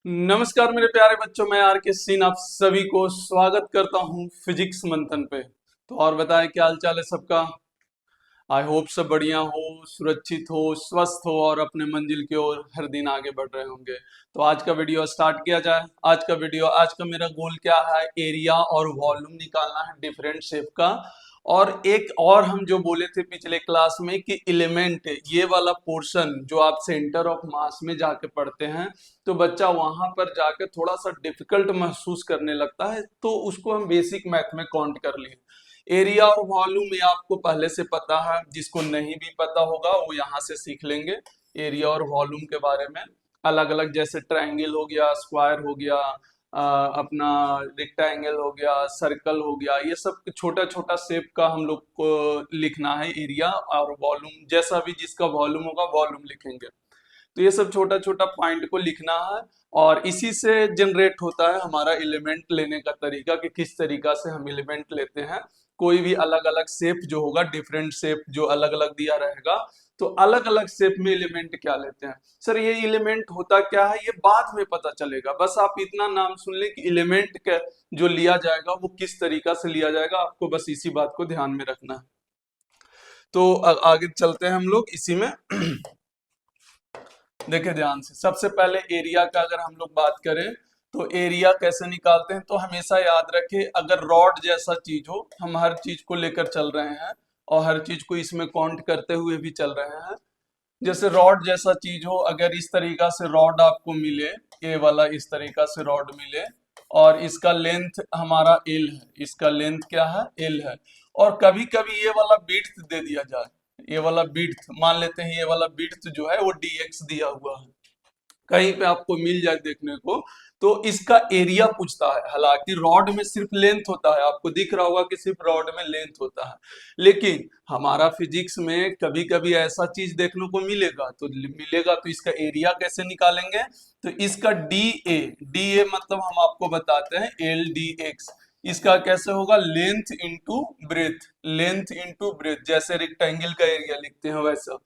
नमस्कार मेरे प्यारे बच्चों, मैं आर के सिंह आप सभी को स्वागत करता हूं फिजिक्स मंथन पे। तो और बताएं क्या हाल चाल है सबका। आई होप सब बढ़िया हो, सुरक्षित हो, स्वस्थ हो और अपने मंजिल की ओर हर दिन आगे बढ़ रहे होंगे। तो आज का वीडियो स्टार्ट किया जाए। आज का मेरा गोल क्या है, एरिया और वॉल्यूम निकालना है डिफरेंट शेप का। और एक और हम जो बोले थे पिछले क्लास में कि एलिमेंट ये वाला पोर्शन जो आप सेंटर ऑफ मास में जाके पढ़ते हैं, तो बच्चा वहां पर जाके थोड़ा सा डिफिकल्ट महसूस करने लगता है, तो उसको हम बेसिक मैथ में काउंट कर लिए। एरिया और वॉल्यूम ये आपको पहले से पता है, जिसको नहीं भी पता होगा वो यहाँ से सीख लेंगे। एरिया और वॉल्यूम के बारे में अलग अलग, जैसे ट्रायंगल हो गया, स्क्वायर हो गया, अपना रेक्टेंगल हो गया, सर्कल हो गया, ये सब छोटा छोटा शेप का हम लोग को लिखना है। एरिया और वॉल्यूम जैसा भी जिसका वॉल्यूम होगा वॉल्यूम लिखेंगे। तो ये सब छोटा छोटा पॉइंट को लिखना है। और इसी से जनरेट होता है हमारा एलिमेंट लेने का तरीका, कि किस तरीका से हम एलिमेंट लेते हैं। कोई भी अलग अलग शेप जो होगा, डिफरेंट शेप जो अलग अलग दिया रहेगा, तो अलग अलग शेप में एलिमेंट क्या लेते हैं। सर ये एलिमेंट होता क्या है ये बाद में पता चलेगा, बस आप इतना नाम सुन लें कि एलिमेंट का जो लिया जाएगा वो किस तरीका से लिया जाएगा, आपको बस इसी बात को ध्यान में रखना है। तो आगे चलते हैं हम लोग इसी में। देखिए ध्यान से, सबसे पहले एरिया का अगर हम लोग बात करें तो एरिया कैसे निकालते हैं, तो हमेशा याद रखें अगर रॉड जैसा चीज हो, हम हर चीज को लेकर चल रहे हैं और हर चीज को इसमें काउंट करते हुए भी चल रहे हैं। जैसे रॉड जैसा चीज हो, अगर इस तरीका से रॉड आपको मिले, ये वाला इस तरीका से रॉड मिले, और इसका लेंथ हमारा एल है, इसका लेंथ क्या है, एल है। और कभी कभी ये वाला विड्थ दे दिया जाए, ये वाला विड्थ मान लेते हैं, ये वाला विड्थ जो है वो dx दिया हुआ है, कहीं पे आपको मिल जाए देखने को, तो इसका एरिया पूछता है। हालांकि रॉड में सिर्फ लेंथ होता है, आपको दिख रहा होगा कि सिर्फ रॉड में लेंथ होता है, लेकिन हमारा फिजिक्स में कभी कभी ऐसा चीज देखने को मिलेगा तो इसका एरिया कैसे निकालेंगे। तो इसका डी ए मतलब हम आपको बताते हैं एल डी एक्स। इसका कैसे होगा, length into breadth, length into breadth, जैसे रेक्टेंगल का एरिया लिखते हैं वैसा।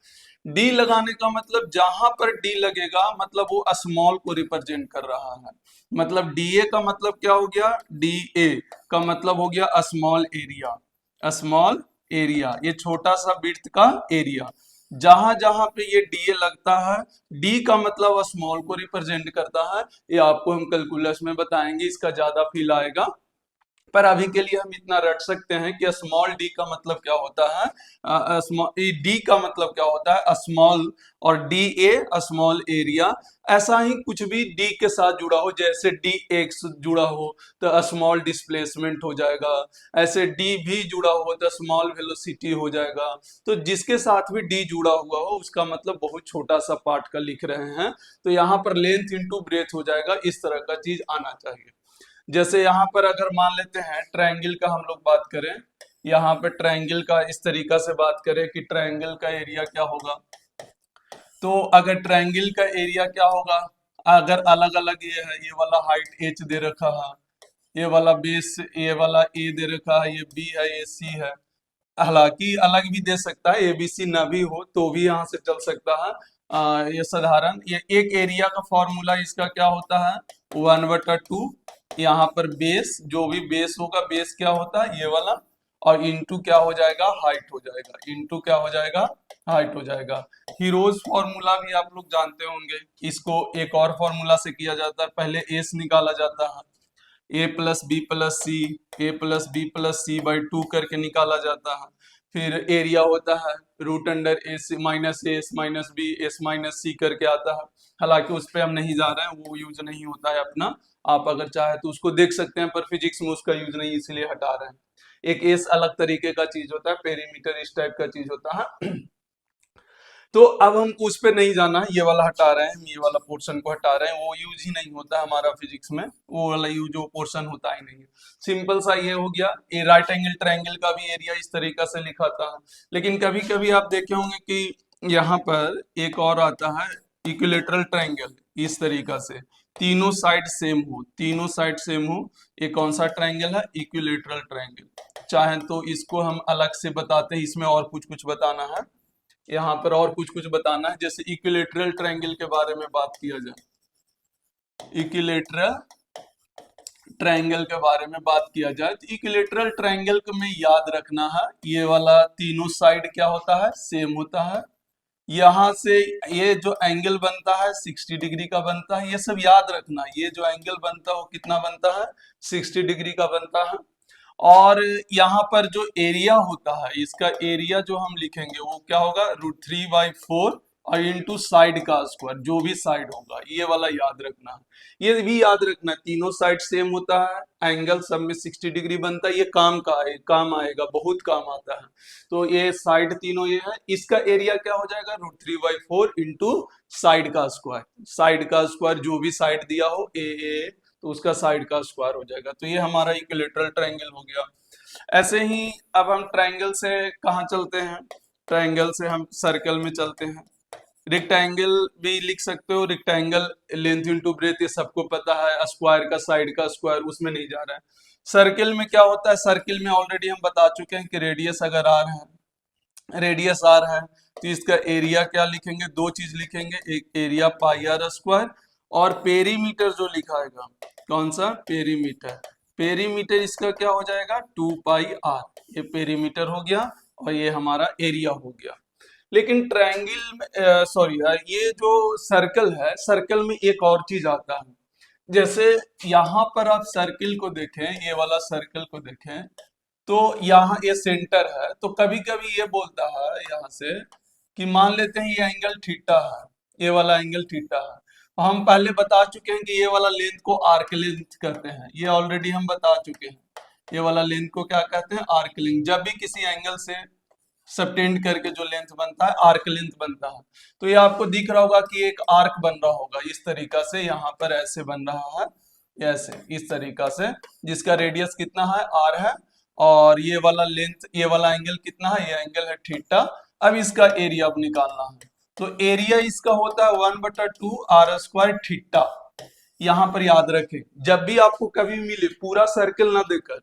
डी लगाने का मतलब जहां पर डी लगेगा मतलब वो स्मॉल को रिप्रेजेंट कर रहा है। मतलब डी ए का मतलब क्या हो गया, डी ए का मतलब हो गया स्मॉल एरिया, स्मॉल एरिया, ये छोटा सा विड्थ का एरिया। जहां जहां पे ये डी ए लगता है, डी का मतलब स्मॉल को रिप्रेजेंट करता है। ये आपको हम कैलकुलस में बताएंगे, इसका ज्यादा फील आएगा, पर अभी के लिए हम इतना रट सकते हैं कि स्मॉल डी का मतलब क्या होता है, डी का मतलब क्या होता है स्मॉल, और डी ए स्मॉल एरिया। ऐसा ही कुछ भी डी के साथ जुड़ा हो, जैसे डी एक्स जुड़ा हो तो स्मॉल डिस्प्लेसमेंट हो जाएगा, ऐसे डी भी जुड़ा हो तो स्मॉल वेलोसिटी हो जाएगा। तो जिसके साथ भी डी जुड़ा हुआ हो उसका मतलब बहुत छोटा सा पार्ट का लिख रहे हैं, तो यहाँ पर लेंथ इंटू ब्रेथ हो जाएगा, इस तरह का चीज आना चाहिए। जैसे यहाँ पर अगर मान लेते हैं ट्रायंगल का हम लोग बात करें, यहाँ पे ट्रायंगल का इस तरीका से बात करें कि ट्रायंगल का एरिया क्या होगा, तो अगर ट्रायंगल का एरिया क्या होगा, अगर अलग अलग ये है, ये वाला हाइट h दे रखा है, ये वाला बेस, ये वाला a दे रखा है, ये b है, ये c है। हालांकि अलग भी दे सकता है, एबीसी ना भी हो तो भी यहाँ से चल सकता है। ये साधारण, ये एक एरिया का फॉर्मूला इसका क्या होता है, 1/2, यहाँ पर बेस, जो भी बेस होगा, बेस क्या होता है ये वाला, और इंटू क्या हो जाएगा, हाइट हो जाएगा, इंटू क्या हो जाएगा, हाइट हो जाएगा। हीरोज फॉर्मूला भी आप लोग जानते होंगे, इसको एक और फॉर्मूला से किया जाता है, पहले एस निकाला जाता है, A plus B plus C, A plus B plus C by 2 करके निकाला जाता है। फिर एरिया होता है root under S minus B S minus C करके आता है। हालांकि उस पर हम नहीं जा रहे हैं, वो यूज नहीं होता है अपना, आप अगर चाहे तो उसको देख सकते हैं, पर फिजिक्स में उसका यूज नहीं इसलिए हटा रहे हैं। एक एस अलग तरीके का चीज होता है, पेरीमीटर इस टाइप का चीज होता है। तो अब हमको उस पर नहीं जाना है, ये वाला हटा रहे हैं, हम ये वाला पोर्शन को हटा रहे हैं, वो यूज ही नहीं होता है हमारा फिजिक्स में, वो वाला यूज, वो पोर्शन होता ही नहीं है। सिंपल सा ये हो गया। ये राइट एंगल ट्रायंगल का भी एरिया इस तरीका से लिखा था, लेकिन कभी कभी आप देखे होंगे कि यहाँ पर एक और आता है इक्विलेटरल ट्रायंगल, इस तरीका से तीनों साइड सेम हो, तीनों साइड सेम हो, ये कौन सा ट्रायंगल है, इक्विलेटरल ट्रायंगल। चाहे तो इसको हम अलग से बताते हैं, इसमें और कुछ कुछ बताना है, यहाँ पर और कुछ कुछ बताना है। जैसे इक्विलेटरल ट्रायंगल के बारे में बात किया जाए, इक्विलेटरल ट्रायंगल के बारे में बात किया जाए तो इक्विलेटरल ट्रायंगल को में याद रखना है, ये वाला तीनों साइड क्या होता है, सेम होता है। यहाँ से ये जो एंगल बनता है 60 डिग्री का बनता है, ये सब याद रखना। ये जो एंगल बनता है वो कितना बनता है, 60 डिग्री का बनता है। और यहाँ पर जो एरिया होता है, इसका एरिया जो हम लिखेंगे वो क्या होगा, √3/4 और इंटू साइड का स्क्वायर, जो भी साइड होगा ये वाला याद रखना। ये भी याद रखना तीनों साइड सेम होता है, एंगल सब में 60 डिग्री बनता है। ये काम का है, काम आएगा, बहुत काम आता है। तो ये साइड तीनों ये है, इसका एरिया क्या हो जाएगा, √3/4 इंटू साइड का स्क्वायर। साइड का स्क्वायर जो भी साइड दिया हो ए तो उसका साइड का स्क्वायर हो जाएगा। तो ये हमारा इक्विलेटरल ट्रायंगल हो गया। ऐसे ही अब हम ट्रायंगल से कहाँ चलते हैं, ट्रायंगल से हम सर्कल में चलते हैं। रेक्टेंगल भी लिख सकते हो, रेक्टेंगल लेंथ इंटू ब्रेथ ये सबको पता है, स्क्वायर का साइड का स्क्वायर, उसमें नहीं जा रहा है। सर्किल में क्या होता है, सर्किल में ऑलरेडी हम बता चुके हैं कि रेडियस अगर आर है, रेडियस आर है तो इसका एरिया क्या लिखेंगे, दो चीज लिखेंगे, एक एरिया पाई आर स्क्वायर और पेरीमीटर जो लिखाएगा, कौन सा, पेरीमीटर। पेरीमीटर इसका क्या हो जाएगा, 2πr, ये पेरीमीटर हो गया और ये हमारा एरिया हो गया। लेकिन ट्रायंगल में सॉरी ये जो सर्कल है, सर्कल में एक और चीज आता है। जैसे यहाँ पर आप सर्किल को देखें, ये वाला सर्कल को देखें, तो यहाँ ये सेंटर है, तो कभी कभी ये बोलता है यहाँ से कि मान लेते हैं ये एंगल थीटा है, ये वाला एंगल थीटा है। हम पहले बता चुके हैं कि ये वाला लेंथ को आर्क लेंथ कहते हैं, ये ऑलरेडी हम बता चुके हैं। ये वाला लेंथ को क्या कहते हैं, आर्क लेंथ। जब भी किसी एंगल से सबटेंड करके जो लेंथ बनता है, आर्क लेंथ बनता है। तो ये आपको दिख रहा होगा कि एक आर्क बन रहा होगा इस तरीका से, यहाँ पर ऐसे बन रहा है, ऐसे इस तरीका से, जिसका रेडियस कितना है, आर है, और ये वाला लेंथ, ये वाला एंगल कितना है, ये एंगल है थीटा। अब इसका एरिया अब निकालना है, तो एरिया इसका होता है 1/2 r² थीटा। यहाँ पर याद रखें, जब भी आपको कभी मिले पूरा सर्कल ना देकर,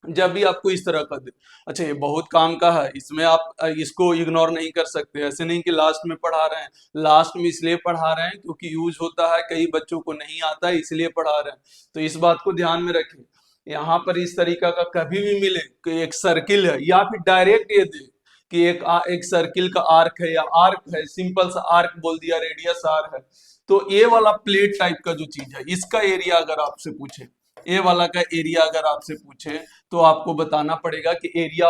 जब भी आपको इस तरह का दे, अच्छा ये बहुत काम का है, इसमें आप इसको इग्नोर नहीं कर सकते। ऐसे नहीं कि लास्ट में पढ़ा रहे हैं, लास्ट में इसलिए पढ़ा रहे हैं क्योंकि यूज होता है, कई बच्चों को नहीं आता है इसलिए पढ़ा रहे हैं। तो इस बात को ध्यान में रखें। यहाँ पर इस तरीका का कभी भी मिले कि एक सर्किल है, या फिर डायरेक्ट ये दे कि एक सर्किल का आर्क है या आर्क है, सिंपल सा आर्क बोल दिया, रेडियस आर है, तो ये वाला प्लेट टाइप का जो चीज है, इसका एरिया अगर आपसे पूछे, ए वाला का एरिया अगर आपसे पूछे, तो आपको बताना पड़ेगा कि एरिया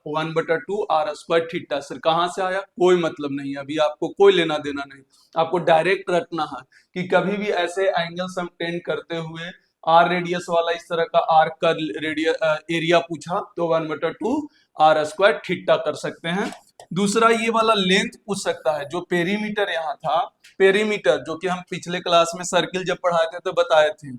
1/2 r² थीटा। सर कहाँ से आया, कोई मतलब नहीं, अभी आपको कोई लेना देना नहीं, आपको डायरेक्ट रखना है कि कभी भी ऐसे एंगल्स हम टेंड करते हुए आर रेडियस वाला इस तरह का आर्क का एरिया पूछा तो 1/2 r² थीटा कर सकते हैं। दूसरा ये वाला लेंथ पूछ सकता है, जो पेरीमीटर यहाँ था, पेरीमीटर जो कि हम पिछले क्लास में सर्किल जब पढ़ाए थे तो बताए थे,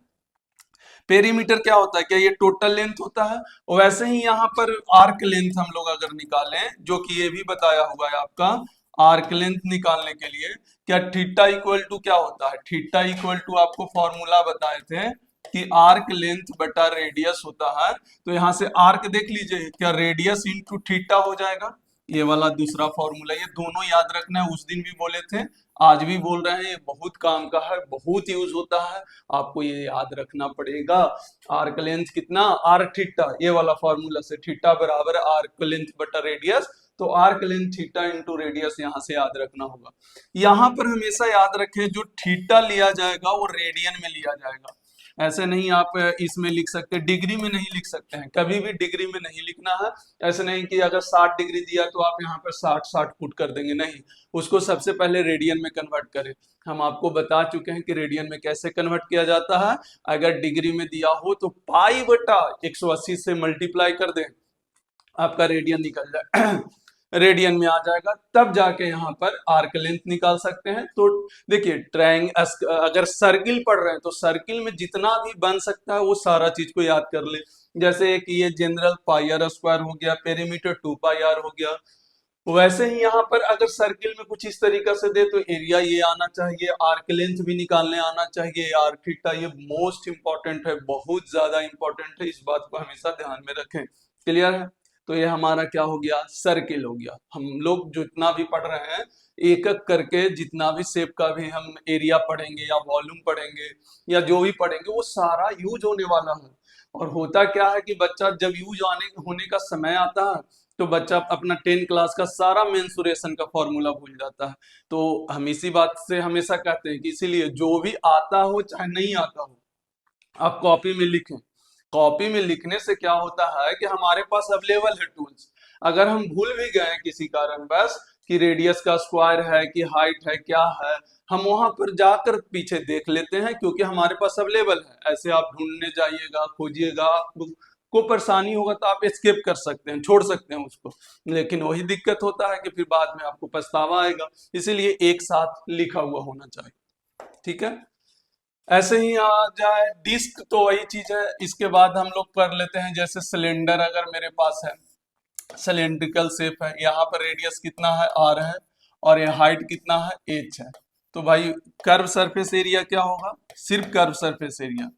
पेरीमीटर क्या होता है, क्या ये टोटल लेंथ होता है। वैसे ही यहाँ पर आर्क लेंथ हम लोग अगर निकालें, जो कि ये भी बताया हुआ है आपका, आर्क लेंथ निकालने के लिए क्या थीटा इक्वल टू क्या होता है, थीटा इक्वल टू आपको फॉर्मूला बताए थे कि आर्क लेंथ बटा रेडियस होता है। तो यहाँ से आर्क देख लीजिए, क्या रेडियस इंटू थीटा हो जाएगा, ये वाला दूसरा फॉर्मूला। ये दोनों याद रखना है, उस दिन भी बोले थे, आज भी बोल रहे हैं, ये बहुत काम का है, बहुत यूज होता है, आपको ये याद रखना पड़ेगा। आर्क लेंथ कितना, आर्क थीटा, ये वाला फॉर्मूला से थीटा बराबर आर्क लेंथ बटा रेडियस, तो arc length theta into radius यहाँ से याद रखना होगा। यहाँ पर हमेशा याद रखें, जो थीटा लिया जाएगा वो रेडियन में लिया जाएगा। ऐसे नहीं आप इसमें लिख सकते, डिग्री में नहीं लिख सकते हैं, कभी भी डिग्री में नहीं लिखना है। ऐसे नहीं कि अगर 60 डिग्री दिया तो आप यहाँ पर 60 पुट कर देंगे, नहीं, उसको सबसे पहले रेडियन में कन्वर्ट करें। हम आपको बता चुके हैं कि रेडियन में कैसे कन्वर्ट किया जाता है। अगर डिग्री में दिया हो तो π/180 से मल्टीप्लाई कर दें, आपका रेडियन निकल जाए रेडियन में आ जाएगा, तब जाके यहाँ पर आर्क लेंथ निकाल सकते हैं। तो देखिए अगर सर्किल पढ़ रहे हैं तो सर्किल में जितना भी बन सकता है वो सारा चीज को याद कर ले। जैसे कि ये जनरल πr² हो गया, पेरीमीटर 2πr हो गया। वैसे ही यहाँ पर अगर सर्किल में कुछ इस तरीका से दे तो एरिया ये आना चाहिए, आर्क लेंथ भी निकालने आना चाहिए, आर्क थीटा। ये मोस्ट इंपॉर्टेंट है, बहुत ज्यादा इंपॉर्टेंट है, इस बात को हमेशा ध्यान में रखें। क्लियर है। तो ये हमारा क्या हो गया, सर्किल हो गया। हम लोग जितना भी पढ़ रहे हैं एक एक करके, जितना भी शेप का भी हम एरिया पढ़ेंगे या वॉल्यूम पढ़ेंगे या जो भी पढ़ेंगे वो सारा यूज होने वाला है। और होता क्या है कि बच्चा जब यूज आने होने का समय आता है तो बच्चा अपना 10 क्लास का सारा मेंसुरेशन का फॉर्मूला भूल जाता है। तो हम इसी बात से हमेशा कहते हैं कि इसीलिए जो भी आता हो चाहे नहीं आता हो आप कॉपी में लिखें। कॉपी में लिखने से क्या होता है कि हमारे पास अवेलेबल है टूल्स। अगर हम भूल भी गए किसी कारण बस कि रेडियस का स्क्वायर है कि हाइट है क्या है, हम वहां पर जाकर पीछे देख लेते हैं क्योंकि हमारे पास अवेलेबल है। ऐसे आप ढूंढने जाइएगा, खोजिएगा, आपको को परेशानी होगा तो आप स्किप कर सकते हैं, छोड़ सकते हैं उसको। लेकिन वही दिक्कत होता है कि फिर बाद में आपको पछतावा आएगा। इसीलिए एक साथ लिखा हुआ होना चाहिए। ठीक है, ऐसे ही आ जाए डिस्क तो वही चीज है। इसके बाद हम लोग कर लेते हैं जैसे सिलेंडर अगर मेरे पास है, सिलेंड्रिकल शेप है, यहाँ पर रेडियस कितना है आर है और ये हाइट कितना है एच है। तो भाई कर्व सरफेस एरिया क्या होगा, सिर्फ कर्व सरफेस एरिया।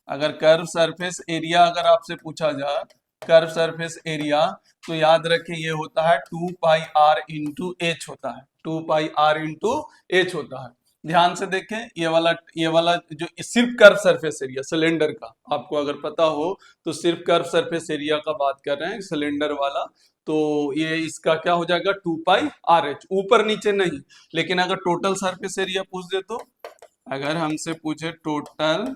अगर कर्व सरफेस एरिया अगर आपसे पूछा जाए कर्व सरफेस एरिया, तो याद रखिए ये होता है 2 पाई r इंटू एच होता है, 2 पाई r इंटू एच होता है। ध्यान से देखें, ये वाला जो सिर्फ कर्व सरफेस एरिया सिलेंडर का आपको अगर पता हो तो सिर्फ कर्व सरफेस एरिया का बात कर रहे हैं सिलेंडर वाला। तो ये इसका क्या हो जाएगा 2 पाई r h, ऊपर नीचे नहीं। लेकिन अगर टोटल सरफेस एरिया पूछ दे तो, अगर हमसे पूछे total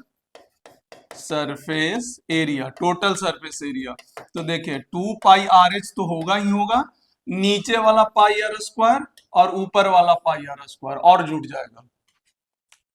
surface area, total surface area, तो देखिए 2 पाई r h तो होगा ही होगा, नीचे वाला पाई आर स्क्वायर और ऊपर वाला पाई आर स्क्वायर और जुड़ जाएगा।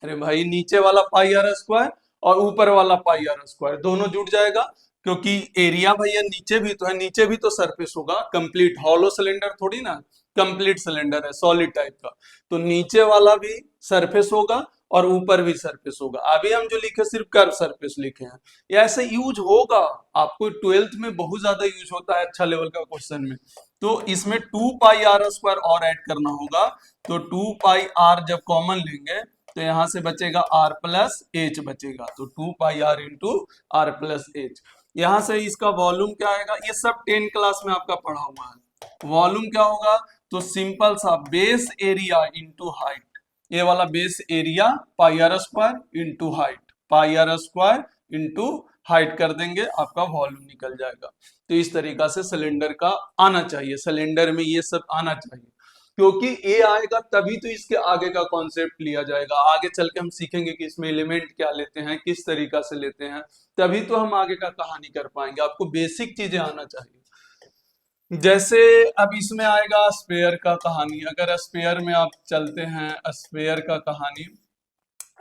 अरे भाई नीचे वाला पाई आर स्क्वायर और ऊपर वाला पाई आर स्क्वायर दोनों जुड़ जाएगा, क्योंकि एरिया भैया नीचे भी तो है, नीचे भी तो सरफेस होगा। कंप्लीट हॉलो सिलेंडर थोड़ी ना, कंप्लीट सिलेंडर है सॉलिड टाइप का, तो नीचे वाला भी सरफेस होगा और ऊपर भी सरफेस होगा। अभी हम जो लिखे सिर्फ कर्व सरफेस लिखे हैं, ये ऐसे यूज होगा आपको 12th में बहुत ज्यादा यूज होता है अच्छा लेवल का क्वेश्चन में। तो इसमें 2 पाई r स्क्वायर और ऐड करना होगा, तो 2 पाई r जब कॉमन लेंगे तो यहां से बचेगा r प्लस एच बचेगा, तो 2 पाई r into r plus H. यहां से इसका वॉल्यूम क्या आएगा, ये सब 10 क्लास में आपका पढ़ा हुआ है। वॉल्यूम क्या होगा, तो सिंपल सा बेस एरिया इंटू हाइट, ये वाला base area pi r square into height, pi r square into height कर देंगे, आपका वॉल्यूम निकल जाएगा। तो इस तरीका से सिलेंडर का आना चाहिए, सिलेंडर में ये सब आना चाहिए, क्योंकि ए आएगा तभी तो इसके आगे का कॉन्सेप्ट लिया जाएगा। आगे चल के हम सीखेंगे कि इसमें एलिमेंट क्या लेते हैं, किस तरीका से लेते हैं, तभी तो हम आगे का कहानी कर पाएंगे। आपको बेसिक चीजें आना चाहिए। जैसे अब इसमें आएगा स्पेयर का कहानी। अगर स्पेयर में आप चलते हैं, स्पेयर का कहानी,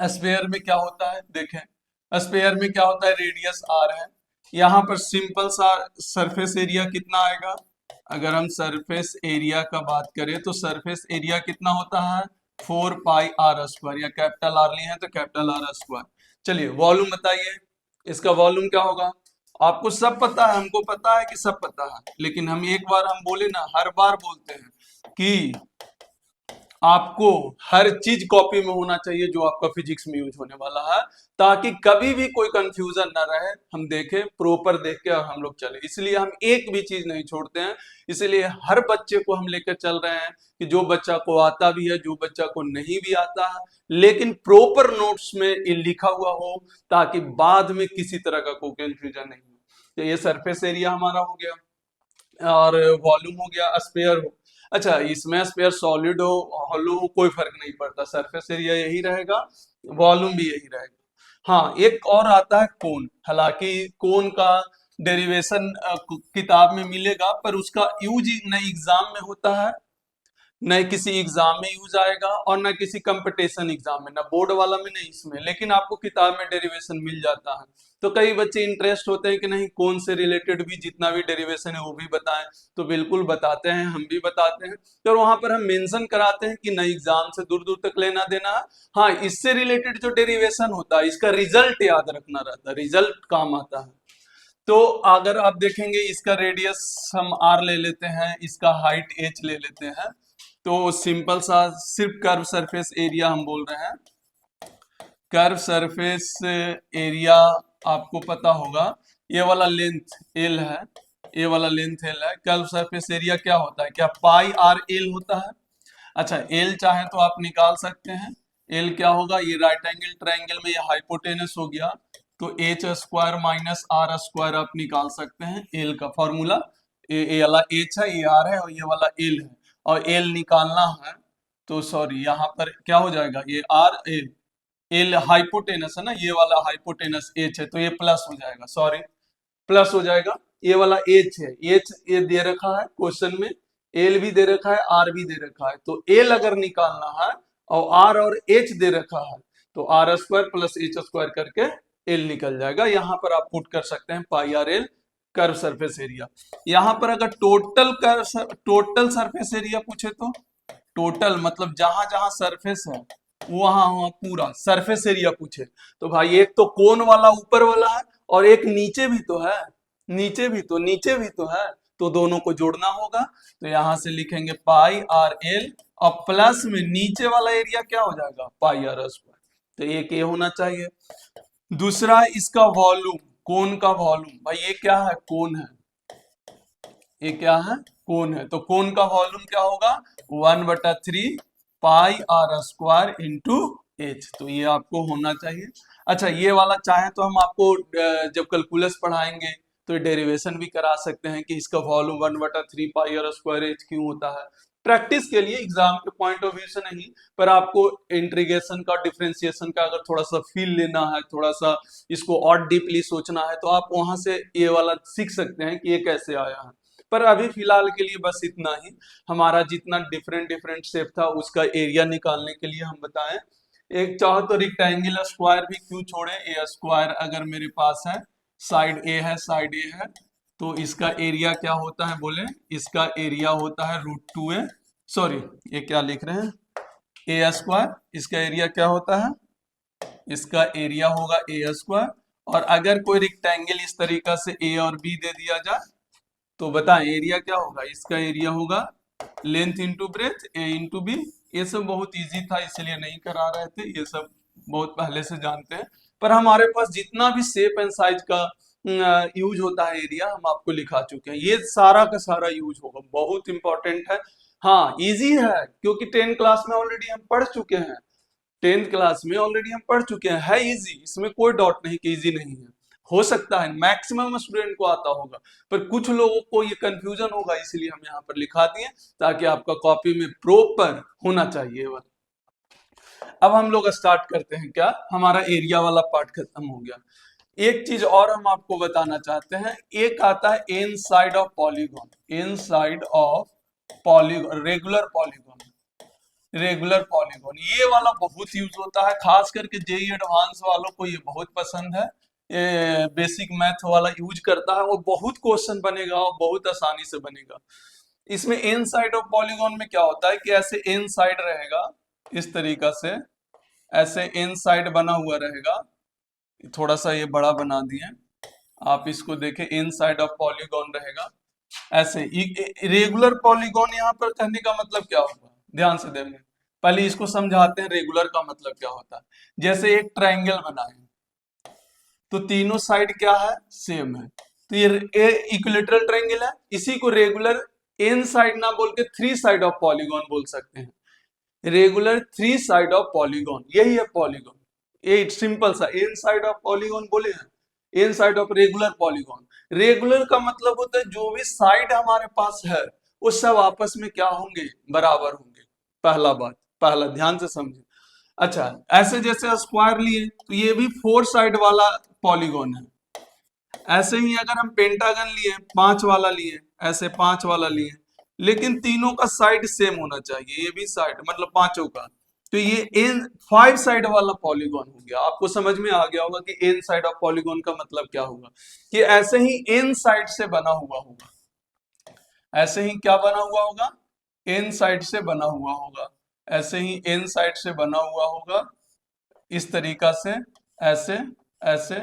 स्पेयर में क्या होता है देखें, स्पेयर में क्या होता है, रेडियस आर है, यहाँ पर सिंपल सा सरफेस एरिया कितना आएगा। अगर हम सरफेस एरिया का बात करें तो सरफेस एरिया कितना होता है 4 पाई r स्क्वायर, या कैपिटल आर लिए हैं तो कैपिटल आर स्क्वायर। चलिए वॉल्यूम बताइए, इसका वॉल्यूम क्या होगा। आपको सब पता है, हमको पता है कि सब पता है, लेकिन हम एक बार हम बोले ना, हर बार बोलते हैं कि आपको हर चीज कॉपी में होना चाहिए जो आपका फिजिक्स में यूज होने वाला है, ताकि कभी भी कोई कंफ्यूजन ना रहे। हम देखें प्रॉपर देख के और हम लोग चले, इसलिए हम एक भी चीज नहीं छोड़ते हैं। इसलिए हर बच्चे को हम लेकर चल रहे हैं कि जो बच्चा को आता भी है, जो बच्चा को नहीं भी आता है, लेकिन प्रॉपर नोट्स में ये लिखा हुआ हो, ताकि बाद में किसी तरह का कोई कंफ्यूजन नहीं हो। तो ये सरफेस एरिया हमारा हो गया और वॉल्यूम हो गया, स्पेयर हो। अच्छा, इसमें स्पेयर सॉलिड हो हॉलो हो कोई फर्क नहीं पड़ता, सरफेस एरिया यही रहेगा, वॉल्यूम भी यही रहेगा। हाँ, एक और आता है कोन। हालांकि कोन का डेरिवेशन किताब में मिलेगा, पर उसका यूज न एग्जाम में होता है, न किसी एग्जाम में यूज आएगा और न किसी कंपटीशन एग्जाम में, न बोर्ड वाला में नहीं इसमें, लेकिन आपको किताब में डेरिवेशन मिल जाता है। तो कई बच्चे इंटरेस्ट होते हैं कि नहीं कौन से रिलेटेड भी जितना भी डेरिवेशन है वो भी बताएं, तो बिल्कुल बताते हैं, हम भी बताते हैं। तो वहां पर हम मेंशन कराते हैं कि नई एग्जाम से दूर दूर तक लेना देना है। हाँ, इससे रिलेटेड जो डेरिवेशन होता है इसका रिजल्ट याद रखना रहता है, रिजल्ट काम आता है। तो अगर आप देखेंगे इसका रेडियस हम r ले लेते हैं, इसका हाइट h ले लेते हैं, तो सिंपल सा सिर्फ कर्व सरफेस एरिया हम बोल रहे हैं। कर्व सरफेस एरिया आपको पता होगा, ये वाला लेंथ l है, ए वाला लेंथ एल है, कर्व सरफेस एरिया क्या होता है, क्या पाई आर एल होता है। अच्छा एल चाहे तो आप निकाल सकते हैं, एल क्या होगा, ये राइट एंगल ट्रायंगल में ये हाइपोटेनस हो गया, तो h square minus r square आप निकाल सकते हैं। एल का फॉर्मूला, ये वाला एच है, ये आर है और ये वाला एल है, और एल निकालना है तो सॉरी यहाँ पर क्या हो जाएगा, ये आर एल, एल हाइपोटेनस है ना, ये वाला हाइपोटेनस एच है तो ये प्लस हो जाएगा, सॉरी प्लस हो जाएगा, ये वाला एच है, एच ये दे रखा है क्वेश्चन में, एल भी दे रखा है आर भी दे रखा है, तो एल अगर निकालना है और आर और एच दे रखा है तो R square plus H square करके एल निकल जाएगा। यहाँ पर आप पुट कर सकते हैं pi R L curve surface area. यहाँ पर अगर टोटल सरफेस एरिया पूछे तो टोटल मतलब जहां जहां सरफेस है वहां वहां पूरा सरफेस एरिया पूछे तो भाई एक तो कोन वाला ऊपर वाला है और एक नीचे भी तो है, नीचे भी तो है, तो दोनों को जोड़ना होगा, तो यहां से लिखेंगे पाई आर एल और प्लस में नीचे वाला एरिया क्या हो जाएगा पाई आर स्क्वायर, तो एक ये होना चाहिए। दूसरा इसका वॉल्यूम, कोन का वॉल्यूम, भाई ये क्या है कोन है, ये क्या है कोन है, तो कोन का वॉल्यूम क्या होगा 1/3 pi r square into H, तो ये आपको होना चाहिए। अच्छा ये वाला चाहे तो हम आपको जब कैलकुलस पढ़ाएंगे तो डेरिवेशन भी करा सकते हैं कि इसका volume 1/3 pi r square h क्यों होता है, प्रैक्टिस के लिए एग्जाम के पॉइंट ऑफ व्यू से नहीं, पर आपको इंटीग्रेशन का डिफरेंशिएशन का अगर थोड़ा सा फील लेना है, थोड़ा सा इसको और डीपली सोचना है तो आप वहां से ये वाला सीख सकते हैं कि ये कैसे आया है। पर अभी फिलहाल के लिए बस इतना ही, हमारा जितना डिफरेंट डिफरेंट शेप था उसका एरिया निकालने के लिए हम बताएं। एक चाहो तो रेक्टेंगुलर स्क्वायर भी क्यों छोड़े, ए स्क्वायर अगर मेरे पास है, साइड ए है, साइड ए है, तो इसका एरिया क्या होता है बोले, इसका एरिया होता है √2a, सॉरी ये क्या लिख रहे हैं ए स्क्वायर, इसका एरिया क्या होता है, इसका एरिया होगा ए स्क्वायर। और अगर कोई रेक्टेंगल इस तरीका से ए और बी दे दिया जाए तो बताएं एरिया क्या होगा, इसका एरिया होगा लेंथ इंटू ब्रेथ ए इंटू बी। ये सब बहुत इजी था इसलिए नहीं करा रहे थे, ये सब बहुत पहले से जानते हैं, पर हमारे पास जितना भी शेप एंड साइज का यूज होता है एरिया हम आपको लिखा चुके हैं, ये सारा का सारा यूज होगा, बहुत इंपॉर्टेंट है। हाँ इजी है क्योंकि 10 क्लास में ऑलरेडी हम पढ़ चुके हैं, 10th क्लास में ऑलरेडी हम पढ़ चुके हैं, है इजी, इसमें कोई डाउट नहीं कि इजी नहीं है, हो सकता है मैक्सिमम स्टूडेंट को आता होगा पर कुछ लोगों को ये कंफ्यूजन होगा, इसलिए हम यहाँ पर लिखा दिए ताकि आपका कॉपी में प्रॉपर होना चाहिए। अब हम लोग स्टार्ट करते हैं, क्या हमारा एरिया वाला पार्ट खत्म हो गया। एक चीज और हम आपको बताना चाहते हैं, एक आता है inside of polygon, inside of polygon, regular polygon, regular polygon, ये वाला बहुत यूज होता है, खास करके जेई एडवांस वालों को ये बहुत पसंद है, ये बेसिक मैथ वाला यूज करता है और बहुत क्वेश्चन बनेगा और बहुत आसानी से बनेगा। इसमें इन साइड ऑफ पॉलीगॉन में क्या होता है कि ऐसे इन साइड रहेगा इस तरीका से, ऐसे इन साइड बना हुआ रहेगा, थोड़ा सा ये बड़ा बना दिए आप इसको देखें, इन साइड ऑफ पॉलीगॉन रहेगा ऐसे। रेगुलर पॉलीगॉन यहाँ पर कहने का मतलब क्या होगा, ध्यान से देखें, पहले इसको समझाते हैं रेगुलर का मतलब क्या होता है। जैसे एक ट्रायंगल बना है तो तीनों साइड क्या है सेम है, तो ये इक्विलेटरल ट्रायंगल है, इसी को रेगुलर एन साइड ना बोल के 3 साइड ऑफ पॉलीगॉन बोल सकते हैं, रेगुलर 3 साइड ऑफ पॉलीगॉन, यही है पॉलीगॉन, ये सिंपल सा एन साइड ऑफ पॉलीगॉन बोले हैं, n side of regular polygon. Regular का मतलब होता है जो भी साइड हमारे पास है वो सब आपस में क्या होंगे बराबर होंगे, पहला बात, पहला ध्यान से समझे। अच्छा ऐसे जैसे स्क्वायर लिए तो ये भी 4 साइड वाला पॉलीगॉन है, ऐसे ही अगर हम पेंटागन लिए 5 वाला लिए, ऐसे 5 वाला लिए, लेकिन तीनों का साइड सेम होना चाहिए, ये भी साइड मतलब पांचों का, तो ये एन 5 साइड वाला पॉलीगॉन हो गया। आपको समझ में आ गया होगा कि एन साइड ऑफ पॉलीगॉन का मतलब क्या होगा, कि ऐसे ही एन साइड से बना हुआ होगा, ऐसे ही क्या बना हुआ होगा एन साइड से बना हुआ होगा, ऐसे ही एन साइड से बना हुआ होगा, इस तरीका से, ऐसे ऐसे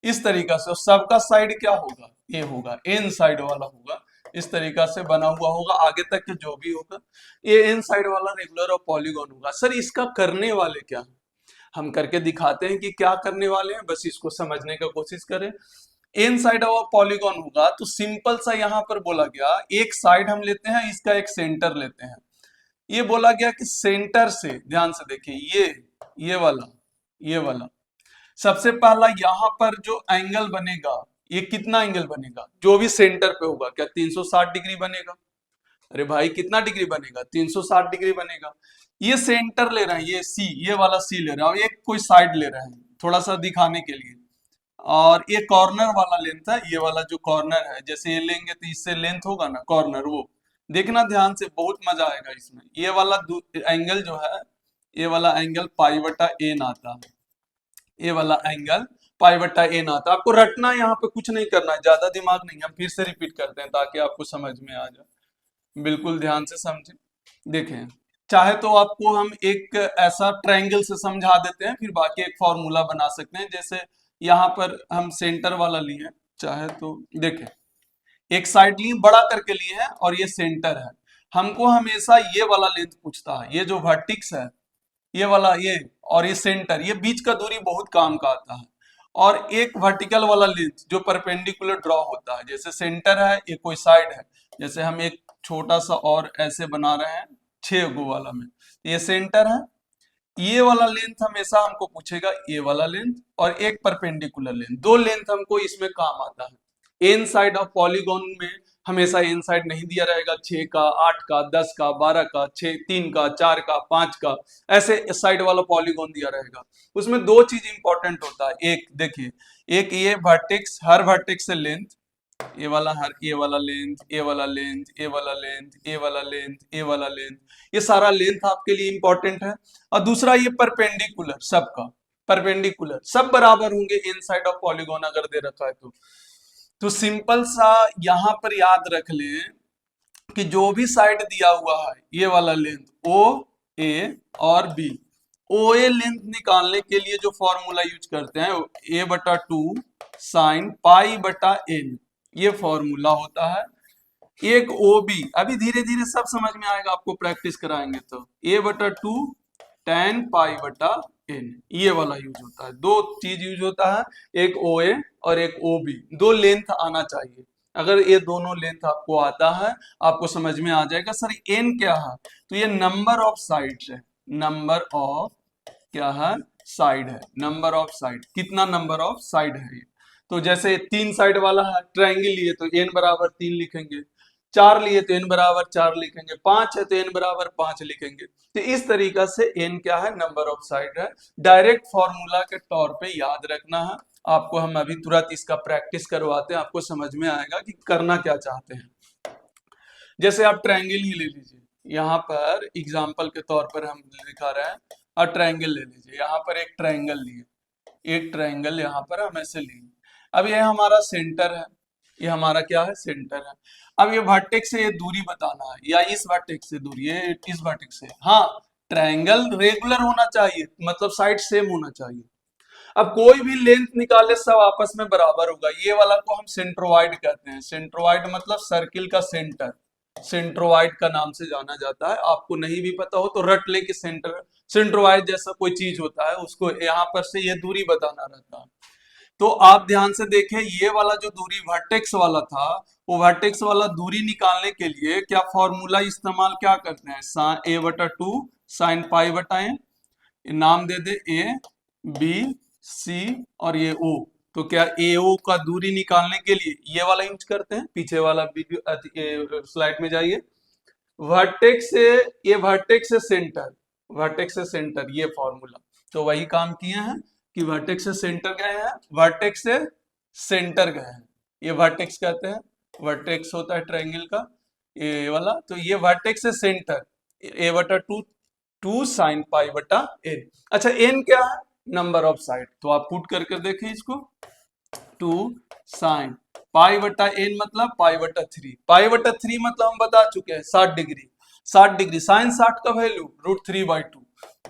इस तरीका से, और सबका साइड क्या होगा ये होगा एन साइड वाला होगा, इस तरीका से बना हुआ होगा, आगे तक के जो भी होगा ये एन साइड वाला रेगुलर और पॉलीगॉन होगा। सर इसका करने वाले क्या, हम करके दिखाते हैं कि क्या करने वाले हैं, बस इसको समझने का कोशिश करें। एन साइड ऑफ पॉलीगॉन होगा तो सिंपल सा यहाँ पर बोला गया, एक साइड हम लेते हैं, इसका एक सेंटर लेते हैं। ये बोला गया कि सेंटर से, ध्यान से देखिए, ये वाला सबसे पहला यहाँ पर जो एंगल बनेगा, ये कितना एंगल बनेगा, जो भी सेंटर पे होगा, क्या 360 डिग्री बनेगा? अरे भाई कितना डिग्री बनेगा? 360 डिग्री बनेगा। ये सेंटर ले रहे हैं, ये सी, ये वाला सी ले रहे हैं, और एक कोई साइड ले रहे हैं थोड़ा सा दिखाने के लिए, और ये कॉर्नर वाला लेंथ है, ये वाला जो कॉर्नर है, जैसे ये लेंगे तो इससे लेंथ होगा ना कॉर्नर, वो देखना ध्यान से, बहुत मजा आएगा इसमें। ये वाला एंगल जो है, ये वाला एंगल पाई बटा एन आता है, ये वाला एंगल पाई बटा एन आता है। आपको रटना, यहाँ पे कुछ नहीं करना है, ज्यादा दिमाग नहीं, हम फिर से रिपीट करते हैं ताकि आपको समझ में आ जाए। बिल्कुल ध्यान से समझें। देखें, चाहे तो आपको हम एक ऐसा ट्रायंगल से समझा देते हैं, फिर बाकी एक फॉर्मूला बना सकते हैं। जैसे यहाँ पर हम सेंटर वाला लिए, चाहे तो देखें, एक साइड लिए बड़ा करके लिए है और ये सेंटर है। हमको हमेशा ये वाला लेंथ पूछता है, ये जो वर्टिक्स है, ये वाला, ये और ये सेंटर, ये बीच का दूरी बहुत काम का आता है। और एक वर्टिकल वाला लेंथ जो परपेंडिकुलर ड्रॉ होता है, जैसे सेंटर है, ये कोई साइड है, जैसे हम एक छोटा सा और ऐसे बना रहे हैं 6 गो वाला में, ये सेंटर है। ये वाला लेंथ हमेशा हमको पूछेगा, ये वाला लेंथ और एक परपेंडिकुलर लेंथ, दो लेंथ हमको इसमें काम आता है। एन साइड ऑफ पॉलीगॉन में हमेशा एन साइड नहीं दिया रहेगा, 6 का, 8 का, 10 का, 12 का, 6, 3 का, 4 का, 5 का, ऐसे साइड वाला पॉलीगॉन दिया रहेगा। उसमें दो चीज इंपॉर्टेंट होता है, एक देखिए, एक ये वर्टेक्स, हर वर्टेक्स से लेंथ, ये वाला हर, ये वाला लेंथ, ये वाला लेंथ, ये वाला लेंथ, ये वाला लेंथ, ये वाला लेंथ, ये सारा लेंथ आपके लिए इंपॉर्टेंट है। और दूसरा ये परपेंडिकुलर, सबका परपेंडिकुलर, सब बराबर होंगे इन साइड ऑफ पॉलीगॉन अगर दे रखा है तो सिंपल सा यहाँ पर याद रख लें कि जो भी साइड दिया हुआ है, ये वाला लेंथ ओ ए और बी, ओ ए लेंथ निकालने के लिए जो फॉर्मूला यूज करते हैं, ए बटा 2 साइन पाई बटा एन, ये फॉर्मूला होता है। एक ओ बी, अभी धीरे धीरे सब समझ में आएगा, आपको प्रैक्टिस कराएंगे तो, ए बटा 2 टेन पाई बटा एन, ये वाला यूज होता है। दो चीज यूज होता है, एक ओ ए और एक ओ बी, दो लेंथ आना चाहिए। अगर ये दोनों लेंथ आपको आता है, आपको समझ में आ जाएगा सर एन क्या है, तो ये नंबर ऑफ साइड्स है, नंबर ऑफ क्या है, साइड है, नंबर ऑफ साइड, कितना नंबर ऑफ साइड है ये। तो जैसे 3 साइड वाला है ट्रायंगल लिए तो एन बराबर 3 लिखेंगे, 4 लिए तो एन बराबर 4 लिखेंगे, 5 है तो एन बराबर 5 लिखेंगे। तो इस तरीका से एन क्या है, नंबर ऑफ साइड है। डायरेक्ट फॉर्मूला के तौर पे याद रखना है आपको, हम अभी तुरंत इसका प्रैक्टिस करवाते हैं, आपको समझ में आएगा कि करना क्या चाहते हैं। जैसे आप ट्रायंगल ही ले लीजिए, यहाँ पर एग्जाम्पल के तौर पर हम दिखा रहे हैं, और ट्रायंगल ले लीजिए, यहाँ पर एक ट्रायंगल लिए, एक ट्रायंगल यहाँ पर हम ऐसे लिए। अब ये हमारा सेंटर है, ये हमारा क्या है, सेंटर है। अब ये वर्टेक्स से ये दूरी बताना है, या इस वर्टेक्स से दूरी, ये इस वर्टेक्स से, हाँ ट्रायंगल रेगुलर होना चाहिए, मतलब साइड सेम होना चाहिए। अब कोई भी लेंथ निकाले सब आपस में बराबर होगा। ये वाला को हम सेंट्रोइड कहते हैं, सेंट्रोइड मतलब सर्किल का सेंटर, सेंट्रोइड का नाम से जाना जाता है। आपको नहीं भी पता हो तो रट ले कि सेंट्रोइड जैसा कोई चीज होता है, उसको यहाँ पर से ये दूरी बताना रहता है। तो आप ध्यान से देखें, ये वाला जो दूरी वर्टेक्स वाला था, वो वर्टेक्स वाला दूरी निकालने के लिए क्या फॉर्मूला इस्तेमाल क्या करते हैं, ए बटा 2 साइन पाई बटा एन, नाम दे दे ए बी सी और ये ओ। तो क्या ए ओ का दूरी निकालने के लिए ये वाला यूज करते हैं, पीछे वाला वीडियो स्लाइड में जाइए, वर्टेक्स से, ये वर्टेक्स से सेंटर, वर्टेक्स से सेंटर, ये फॉर्मूला। तो वही काम किए हैं कि वर्टेक्स से सेंटर गए हैं, वर्टेक्स से सेंटर गए हैं, ये वर्टेक्स कहते हैं, वर्टेक्स होता है ट्रायंगल का ये वाला। तो ये वर्टेक्स से सेंटर, ए बटा 2 साइन पाई बटा एन। अच्छा एन क्या है, नंबर ऑफ साइड, तो आप पुट करके देखें इसको, 2 साइन पाई बटा एन मतलब पाई बटा 3, पाई बटा 3 मतलब हम बता चुके हैं 60 डिग्री, 60 डिग्री, साइन 60 का वैल्यू √3/2,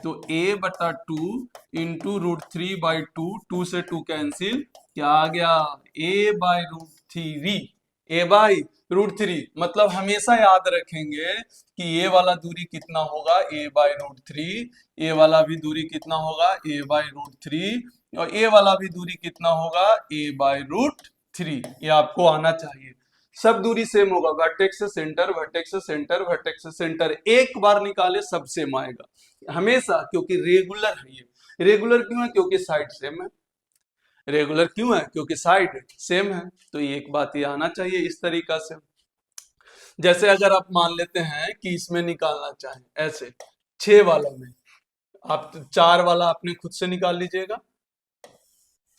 तो a बटा 2 इंटू √3/2, 2 से 2 कैंसिल, क्या आ गया, a/√3, a/√3, मतलब हमेशा याद रखेंगे कि ये वाला दूरी कितना होगा, a/√3, ये वाला भी दूरी कितना होगा, a/√3, और ये वाला भी दूरी कितना होगा, a/√3। 3, ये आपको आना चाहिए। सब दूरी सेम होगा, वर्टेक्स से सेंटर, वर्टेक्स से सेंटर, वर्टेक्स से सेंटर, एक बार निकाले सब सेम आएगा हमेशा, क्योंकि रेगुलर है ये। रेगुलर क्यों है? क्योंकि साइड सेम है। रेगुलर क्यों है? क्योंकि साइड सेम है। तो ये एक बात ये आना चाहिए इस तरीका से। जैसे अगर आप मान लेते हैं कि इसमें निकालना चाहें ऐसे 6 वाला में, आप 4 वाला आपने खुद से निकाल लीजिएगा,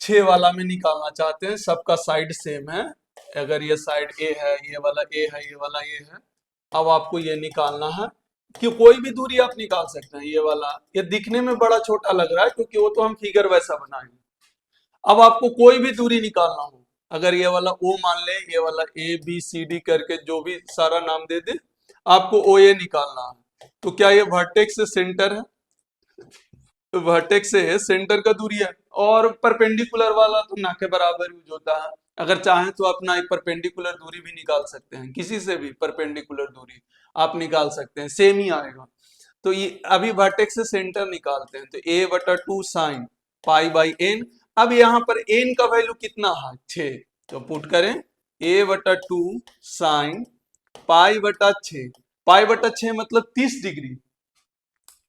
6 वाला में निकालना चाहते हैं, सबका साइड सेम है। अगर ये साइड ए है, ये वाला ए है, ये वाला ए है, अब आपको ये निकालना है कि कोई भी दूरी आप निकाल सकते हैं। ये वाला, ये दिखने में बड़ा छोटा लग रहा है क्योंकि वो तो हम फिगर वैसा बनाएंगे। अब आपको कोई भी दूरी निकालना हो, अगर ये वाला ओ मान ले, ये वाला ए बी सी डी करके जो भी सारा नाम दे दे, आपको ओ ए निकालना है। तो क्या ये वर्टेक्स से सेंटर है? वर्टेक्स से सेंटर का दूरी है, और परपेंडिकुलर वाला तो ना के बराबर यूज होता है। अगर चाहें तो अपना एक परपेंडिकुलर दूरी भी निकाल सकते हैं, किसी से भी परपेंडिकुलर दूरी आप निकाल सकते हैं, सेम ही आएगा। तो ये अभी वर्टेक्स से सेंटर निकालते हैं, तो a/2 sine pi by N. अब यहाँ पर एन का वैल्यू कितना है? 6, तो पुट करें a/2 साइन पाई/6। पाई/6 मतलब 30 डिग्री।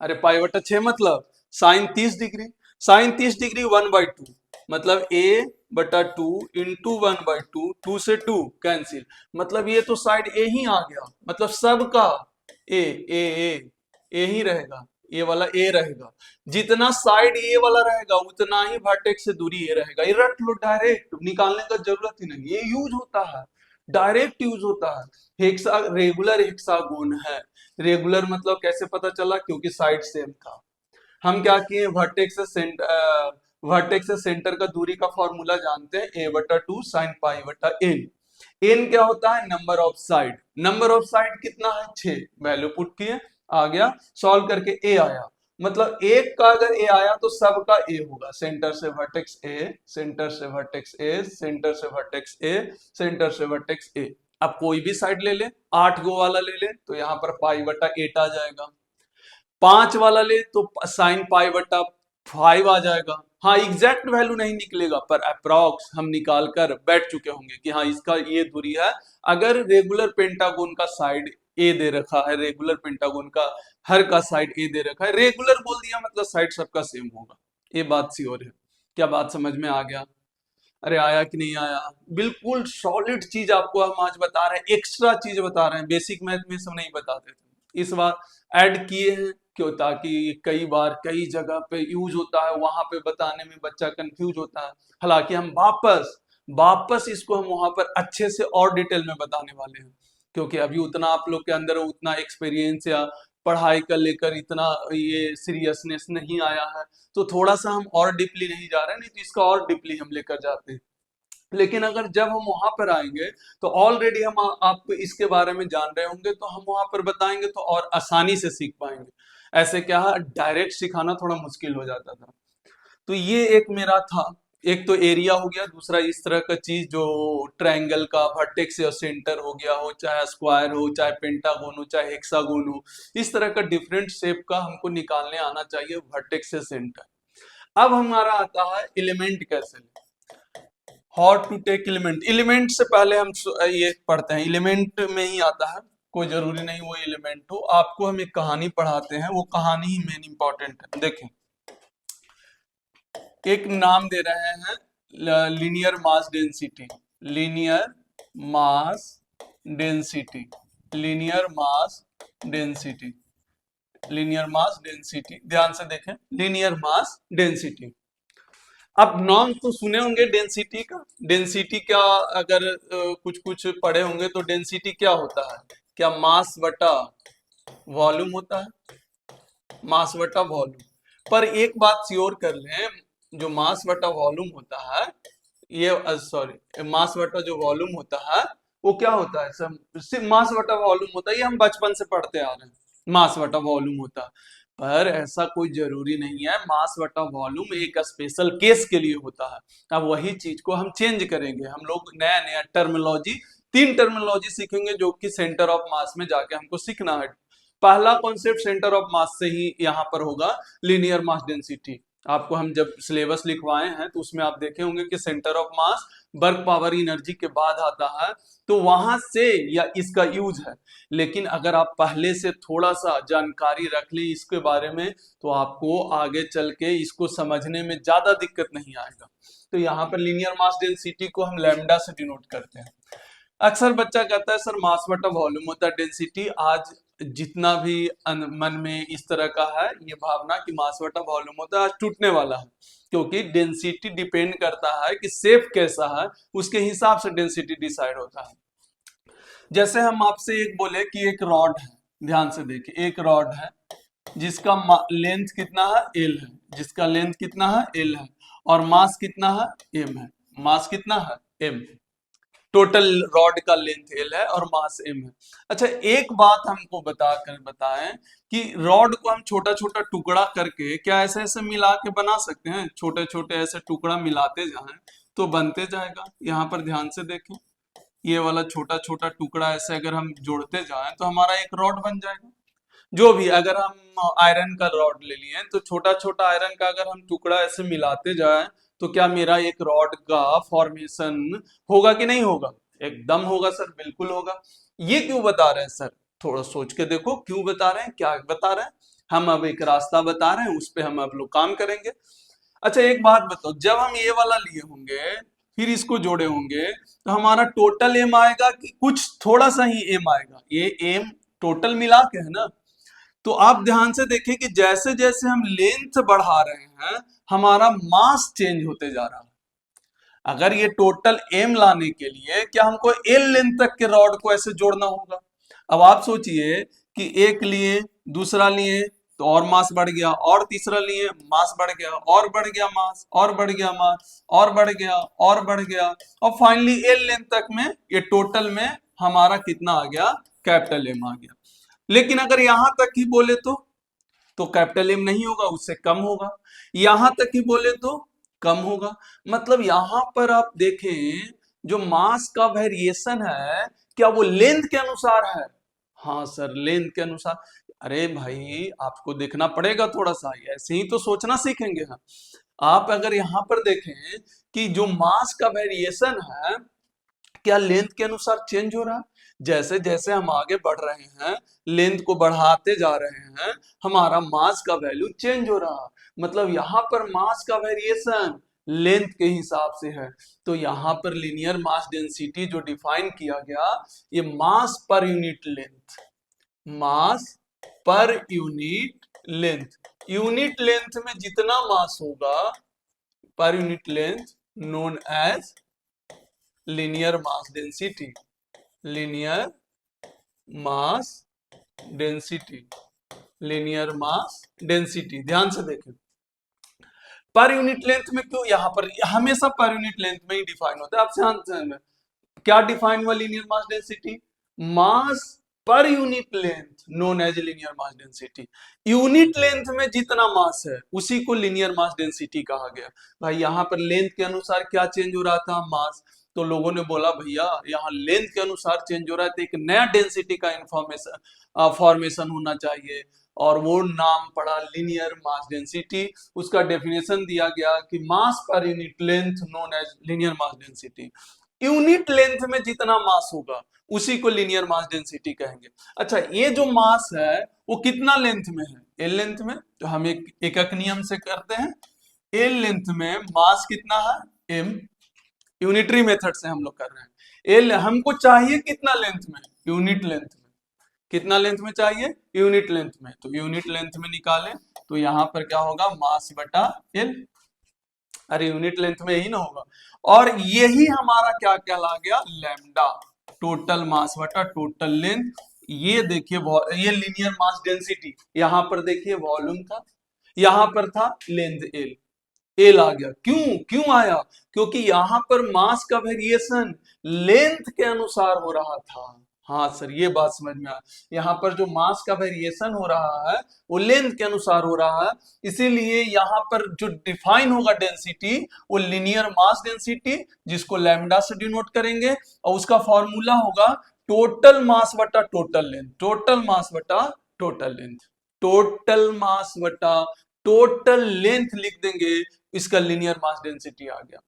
अरे पाई/6 मतलब साइन 30 डिग्री। साइन 30 डिग्री 1/2 मतलब a/2 इंटू 1/2, 2 से 2 कैंसिल, मतलब ये तो साइड ए ही आ गया, मतलब सबका ए ए ए ए ही रहेगा, ये वाला ए रहेगा। जितना साइड ए वाला रहेगा उतना ही वर्टेक्स से दूरी ए रहेगा। ये रट लो, डायरेक्ट निकालने का जरूरत ही नहीं, ये यूज होता है, डायरेक्ट यूज होता है। हेक्सा रेगुलर हेक्सागोन है। रेगुलर मतलब कैसे पता चला? क्योंकि साइड सेम था। हम क्या किए, वर्टेक्स से सेंटर का दूरी का फॉर्मूला जानते हैं, a/2 साइन पाई/n। n क्या होता है? Number of side. Number of side कितना है? 6। वैल्यू पुट किए, आ गया, सॉल्व करके a आया। मतलब एक का अगर a आया तो सबका a होगा। सेंटर से वर्टेक्स a, सेंटर से वर्टेक्स a, सेंटर से वर्टेक्स a, सेंटर से वर्टेक्स a। अब कोई भी साइड ले ले, 8 गो वाला ले ले तो यहाँ पर पाई/8 आ जाएगा। 5 वाला ले तो साइन पाई/5 आ जाएगा। हाँ, एग्जैक्ट वैल्यू नहीं निकलेगा पर अप्रॉक्स हम निकाल कर बैठ चुके होंगे कि हाँ इसका ये दूरी है। अगर रेगुलर पेंटागोन का साइड ए दे रखा है, रेगुलर पेंटागोन का हर का साइड ए दे रखा है, रेगुलर बोल दिया मतलब साइड सबका सेम होगा। ये बात श्योर है। क्या बात समझ में आ गया? अरे आया कि नहीं आया? बिल्कुल सॉलिड चीज आपको हम आज बता रहे हैं, एक्स्ट्रा चीज बता रहे हैं, बेसिक मैथ में सब नहीं बताते थे, इस बार ऐड किए हैं। क्यों? ताकि कई बार कई जगह पे यूज होता है, वहां पे बताने में बच्चा कंफ्यूज होता है। हालांकि हम वापस वापस इसको हम वहां पर अच्छे से और डिटेल में बताने वाले हैं, क्योंकि अभी उतना आप लोग के अंदर उतना एक्सपीरियंस या पढ़ाई का लेकर इतना ये सीरियसनेस नहीं आया है, तो थोड़ा सा हम और डीपली नहीं जा रहे हैं, नहीं तो इसका और डीपली हम लेकर जाते हैं। लेकिन अगर जब हम वहां पर आएंगे तो ऑलरेडी हम आपको इसके बारे में जान रहे होंगे, तो हम वहां पर बताएंगे तो और आसानी से सीख पाएंगे। ऐसे क्या है, डायरेक्ट सिखाना थोड़ा मुश्किल हो जाता था। तो ये एक मेरा था, एक तो एरिया हो गया, दूसरा इस तरह का चीज जो ट्रायंगल का वर्टेक्स या सेंटर हो गया हो, चाहे स्क्वायर हो, चाहे पेंटागोन हो, चाहे हेक्सागोन हो, इस तरह का डिफरेंट शेप का हमको निकालने आना चाहिए वर्टेक्स से सेंटर। अब हमारा आता है एलिमेंट कैसे लें, how to take element. Element से पहले हम ये पढ़ते हैं, एलिमेंट में ही आता है, कोई जरूरी नहीं वो एलिमेंट हो। आपको हम एक कहानी पढ़ाते हैं, वो कहानी ही मेन इंपॉर्टेंट है। देखें, एक नाम दे रहे हैं linear mass density. Linear mass density, linear mass density, linear mass density, ध्यान से देखें, लीनियर मास डेंसिटी। अब नाम तो सुने होंगे डेंसिटी का। डेंसिटी क्या, अगर कुछ कुछ पढ़े होंगे तो डेंसिटी क्या होता है? क्या मास बटा वॉल्यूम होता है? मास बटा वॉल्यूम। पर एक बात श्योर कर लें, जो मास बटा वॉल्यूम होता है, ये सॉरी मास बटा जो वॉल्यूम होता है वो क्या होता है? सब सिर्फ मास बटा वॉल्यूम होता है, ये हम बचपन से पढ़ते आ रहे हैं, मास बटा वॉल्यूम होता है। पर ऐसा कोई जरूरी नहीं है, मास बटा वॉल्यूम एक स्पेशल केस के लिए होता है। अब वही चीज को हम चेंज करेंगे, हम लोग नया नया टर्मिनोलॉजी, 3 टर्मिनोलॉजी सीखेंगे जो कि सेंटर ऑफ मास में जाके हमको सीखना है। पहला कॉन्सेप्ट सेंटर ऑफ मास से ही यहाँ पर होगा, लीनियर मास डेंसिटी। आपको हम जब सिलेबस लिखवाए हैं तो उसमें आप देखे होंगे कि centre of mass work power energy के बाद आता है, तो वहां से या इसका यूज है। लेकिन अगर आप पहले से थोड़ा सा जानकारी रख लें इसके बारे में, तो आपको आगे चल के इसको समझने में ज्यादा दिक्कत नहीं आएगा। तो यहाँ पर लीनियर मास डेंसिटी को हम लैम्डा से डिनोट करते हैं। अक्सर बच्चा कहता है सर मास बटा वॉल्यूम होता है डेंसिटी। आज जितना भी मन में इस तरह का है ये भावना कि मास बटा वॉल्यूम होता है, आज टूटने वाला है, क्योंकि डेंसिटी डिपेंड करता है कि शेप कैसा है, उसके हिसाब से डेंसिटी डिसाइड होता है। जैसे हम आपसे एक बोले कि एक रॉड है, ध्यान से देखिए, एक रॉड है जिसका लेंथ कितना है, एल है, जिसका लेंथ कितना है, एल है, और मास कितना है, एम है। मास कितना है, एम। टोटल रॉड का लेंथ एल है और मास एम है। अच्छा, एक बात हमको बताएं कि रॉड को हम छोटा छोटा टुकड़ा करके क्या ऐसे ऐसे मिला के बना सकते हैं? छोटे छोटे ऐसे टुकड़ा मिलाते जाएं तो बनते जाएगा। यहाँ पर ध्यान से देखें, ये वाला छोटा छोटा टुकड़ा ऐसे अगर हम जोड़ते जाएं तो हमारा एक रॉड बन जाएगा। जो भी, अगर हम आयरन का रॉड ले लिए तो छोटा छोटा आयरन का अगर हम टुकड़ा ऐसे मिलाते जाएं तो क्या मेरा एक रॉड का फॉर्मेशन होगा कि नहीं होगा? एकदम होगा सर, बिल्कुल होगा। ये क्यों बता रहे हैं सर? थोड़ा सोच के देखो, क्यों बता रहे हैं, क्या बता रहे हैं? हम अब एक रास्ता बता रहे हैं, उस पर हम अब लोग काम करेंगे। अच्छा, एक बात बताओ, जब हम ये वाला लिए होंगे फिर इसको जोड़े होंगे तो हमारा टोटल एम आएगा कि कुछ थोड़ा सा ही एम आएगा? ये एम टोटल मिला के है ना। तो आप ध्यान से देखें कि जैसे जैसे हम लेंथ बढ़ा रहे हैं हमारा मास चेंज होते जा रहा है। अगर ये टोटल एम लाने के लिए क्या हमको एल लेंथ तक के रॉड को ऐसे जोड़ना होगा? अब आप सोचिए कि एक लिए, दूसरा लिए तो और मास बढ़ गया, और तीसरा लिए मास बढ़ गया, और बढ़ गया मास, और बढ़ गया मास, और बढ़ गया, और बढ़ गया, और फाइनली एल लेंथ तक में ये टोटल में हमारा कितना आ गया? कैपिटल एम आ गया। लेकिन अगर यहां तक ही बोले तो कैपिटल एम नहीं होगा, उससे कम होगा। यहां तक ही बोले तो कम होगा। मतलब यहां पर आप देखें जो मास का वेरिएशन है क्या वो लेंथ के अनुसार है? हाँ सर, लेंथ के अनुसार। अरे भाई, आपको देखना पड़ेगा थोड़ा सा, ऐसे ही तो सोचना सीखेंगे हम। आप अगर यहां पर देखें कि जो मास का वेरिएशन है क्या लेंथ के अनुसार चेंज हो रहा है? जैसे जैसे हम आगे बढ़ रहे हैं, लेंथ को बढ़ाते जा रहे हैं, हमारा मास का वैल्यू चेंज हो रहा है। मतलब यहाँ पर मास का वेरिएशन लेंथ के हिसाब से है। तो यहाँ पर लीनियर मास डेंसिटी जो डिफाइन किया गया, ये मास पर यूनिट लेंथ, मास per unit length, unit length में जितना मास होगा पर unit length known as linear mass density. Linear mass density, linear mass density. ध्यान से देखें, पर यूनिट लेंथ में क्यों, यहां पर हमेशा पर यूनिट लेंथ में ही डिफाइन होता है। आप ध्यान से, क्या डिफाइन हुआ linear mass density? Mass per unit length known as linear mass density. Unit length में जितना मास है उसी को लीनियर मास डेंसिटी कहा गया। भाई यहाँ पर लेंथ के अनुसार क्या चेंज हो रहा था? मास। तो लोगों ने बोला भैया यहाँ लेंथ के अनुसार चेंज हो रहा है तो एक नया डेंसिटी का इंफॉर्मेशन फॉर्मेशन होना चाहिए, और वो नाम पड़ा लीनियर मास डेंसिटी। उसका डेफिनेशन दिया गया कि mass per unit length known as linear mass density. Unit length में जितना मास होगा उसी को लीनियर मास डेंसिटी कहेंगे। अच्छा, ये जो मास है वो कितना लेंथ में है? एल लेंथ में। तो हम एक एकक नियम से करते हैं, एल लेंथ में मास कितना है? एम। यूनिटरी मेथड से हम लोग कर रहे हैं। एल हमको चाहिए कितना लेंथ में? यूनिट लेंथ में। कितना लेंथ में चाहिए? यूनिट लेंथ में। तो यूनिट लेंथ में निकालें तो यहाँ पर क्या होगा? मास बटा एल। अरे यूनिट लेंथ में ही ना होगा। और यही हमारा क्या कहला गया? लैम्डा। टोटल मास बटा टोटल लेंथ। ये देखिए, ये लीनियर मास डेंसिटी। यहां पर देखिए वॉल्यूम था, यहां पर था लेंथ एल। एल आ गया, क्यों क्यों आया? क्योंकि यहां पर मास का वेरिएशन लेंथ के अनुसार हो रहा था। हाँ सर, ये बात समझ में आ। यहाँ पर जो मास का वेरिएशन हो रहा है वो लेंथ के अनुसार हो रहा है, इसीलिए यहाँ पर जो डिफाइन होगा डेंसिटी वो लीनियर मास डेंसिटी, जिसको लैम्डा से डिनोट करेंगे, और उसका फॉर्मूला होगा टोटल मास बटा टोटल लेंथ। टोटल मास बटा टोटल लेंथ, टोटल मास बटा टोटल लेंथ लिख देंगे, इसका लीनियर मास डेंसिटी आ गया।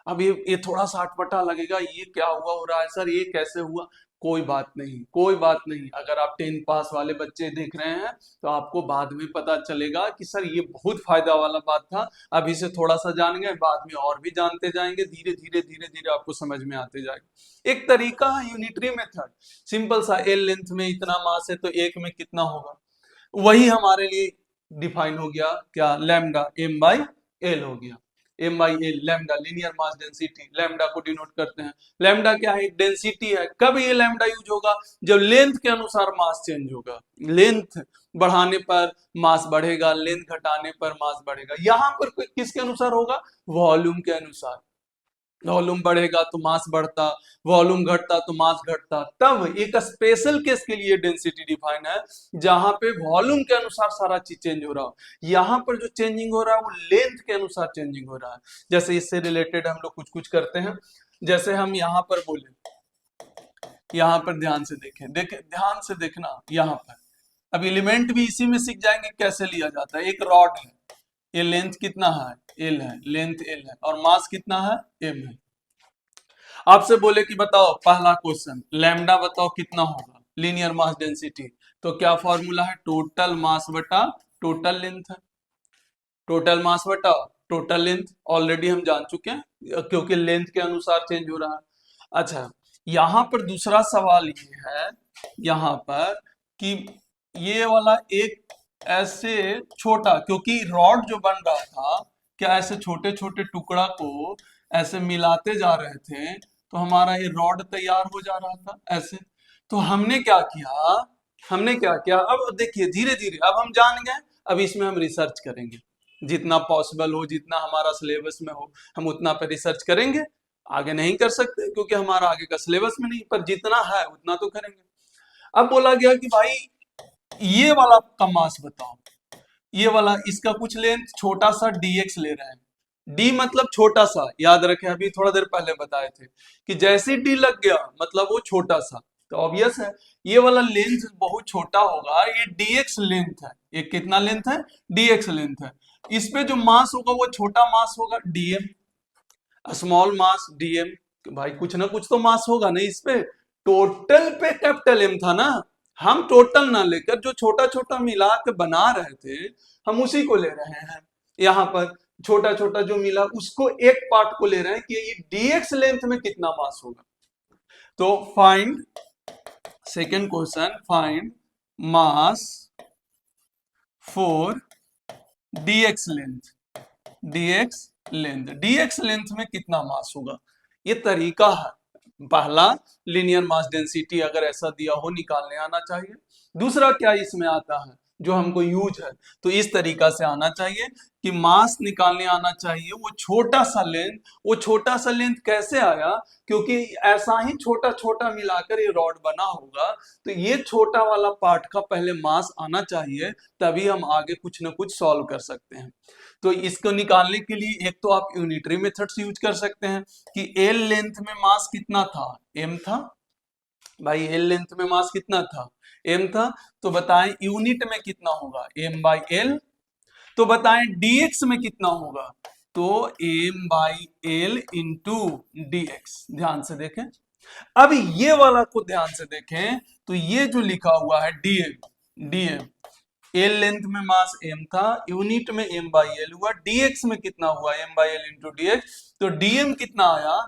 अब ये थोड़ा सा अटपटा लगेगा, ये क्या हुआ हो रहा है सर, ये कैसे हुआ? कोई बात नहीं, कोई बात नहीं। अगर आप 10 पास वाले बच्चे देख रहे हैं तो आपको बाद में पता चलेगा कि सर ये बहुत फायदा वाला बात था। अभी से थोड़ा सा जान गए, बाद में और भी जानते जाएंगे, धीरे धीरे धीरे धीरे आपको समझ में आते जाएगा। एक तरीका है यूनिटरी मेथड, सिंपल सा, एल लेंथ में इतना मास है तो एक में कितना होगा, वही हमारे लिए डिफाइन हो गया, क्या, लैम्डा, एम बाई एल हो गया। M by l, lambda linear mass density, lambda को डिनोट करते हैं। लैम्डा क्या है? एक डेंसिटी है। कब ये लैम्डा यूज होगा? जब लेंथ के अनुसार मास चेंज होगा। लेंथ बढ़ाने पर मास बढ़ेगा, लेंथ घटाने पर मास बढ़ेगा। यहां पर किसके अनुसार होगा? वॉल्यूम के अनुसार। वॉल्यूम बढ़ेगा तो मास बढ़ता, वॉल्यूम घटता तो मास घटता। तब एक स्पेशल केस के लिए डेंसिटी डिफाइन है, जहां पे वॉल्यूम के अनुसार सारा चीज चेंज हो रहा हो। यहाँ पर जो चेंजिंग हो रहा है वो लेंथ के अनुसार चेंजिंग हो रहा है। जैसे इससे रिलेटेड हम लोग कुछ कुछ करते हैं। जैसे हम यहाँ पर बोले, यहाँ पर ध्यान से देखें, ध्यान से देखना। यहाँ पर अब एलिमेंट भी इसी में सीख जाएंगे कैसे लिया जाता है। एक रॉड है, ये लेंथ कितना है? एल है, लेंथ एल है, और मास कितना है? एम है। आपसे बोले कि बताओ, पहला क्वेश्चन, लैम्डा बताओ कितना होगा, लीनियर मास डेंसिटी, तो क्या फॉर्मूला है? टोटल मास बटा टोटल लेंथ है। टोटल मास बटा टोटल लेंथ ऑलरेडी हम जान चुके हैं, क्योंकि लेंथ के अनुसार चेंज हो रहा है। अच्छा, यहां पर दूसरा सवाल ये है यहां पर कि ये वाला एक ऐसे छोटा, क्योंकि रॉड जो बन रहा था, क्या ऐसे छोटे छोटे टुकड़ा को ऐसे मिलाते जा रहे थे तो हमारा ये रॉड तैयार हो जा रहा था ऐसे। तो हमने क्या किया, अब देखिए धीरे धीरे अब हम जान गए। अब इसमें हम रिसर्च करेंगे, जितना पॉसिबल हो, जितना हमारा सिलेबस में हो, हम उतना पे रिसर्च करेंगे। आगे नहीं कर सकते क्योंकि हमारा आगे का सिलेबस में नहीं, पर जितना है उतना तो करेंगे। अब बोला गया कि भाई ये वाला का मास बताओ, ये वाला, इसका कुछ लेंथ छोटा सा dx ले रहे हैं। d मतलब छोटा सा, याद रखें अभी थोड़ा देर पहले बताए थे कि जैसे d लग गया मतलब वो छोटा सा, तो ऑब्वियस है ये वाला लेंथ बहुत छोटा होगा, ये dx लेंथ है। ये कितना लेंथ है? dx लेंथ है। इस पे जो मास होगा वो छोटा मास होगा, dm, स्मॉल मास dm। भाई कुछ ना कुछ तो मास होगा नहीं इस पे। टोटल पे कैपिटल M था ना, हम टोटल ना लेकर जो छोटा छोटा मिला के बना रहे थे, हम उसी को ले रहे हैं। यहाँ पर छोटा छोटा जो मिला उसको एक पार्ट को ले रहे हैं कि ये dx लेंथ में कितना मास होगा। तो find, second question, find mass for dx length, dx length में कितना मास होगा। ये तरीका है। पहला, लीनियर मास डेंसिटी अगर ऐसा दिया हो निकालने आना चाहिए। दूसरा क्या इसमें आता है जो हमको यूज है, तो इस तरीका से आना चाहिए कि मास निकालने आना चाहिए। वो छोटा सा लेंथ कैसे आया? क्योंकि ऐसा ही छोटा छोटा मिलाकर ये रॉड बना होगा, तो ये छोटा वाला पार्ट का पहले मास आना चाहिए, तभी हम आगे कुछ ना कुछ सॉल्व कर सकते हैं। तो इसको निकालने के लिए एक तो आप यूनिटरी मेथड्स यूज कर सकते हैं कि एल लेंथ में मास कितना था? एम था। भाई एल लेंथ में मास कितना था? एम था। तो बताएं यूनिट में कितना होगा? M by l. तो बताएं dx में कितना होगा? तो m by l into dx। ध्यान से देखें, अब ये वाला को ध्यान से देखें, तो ये जो लिखा हुआ है dm, एल लेंथ में मास m था, यूनिट में m बाई एल हुआ, dx में कितना हुआ? m by l into dx। तो dm कितना आया?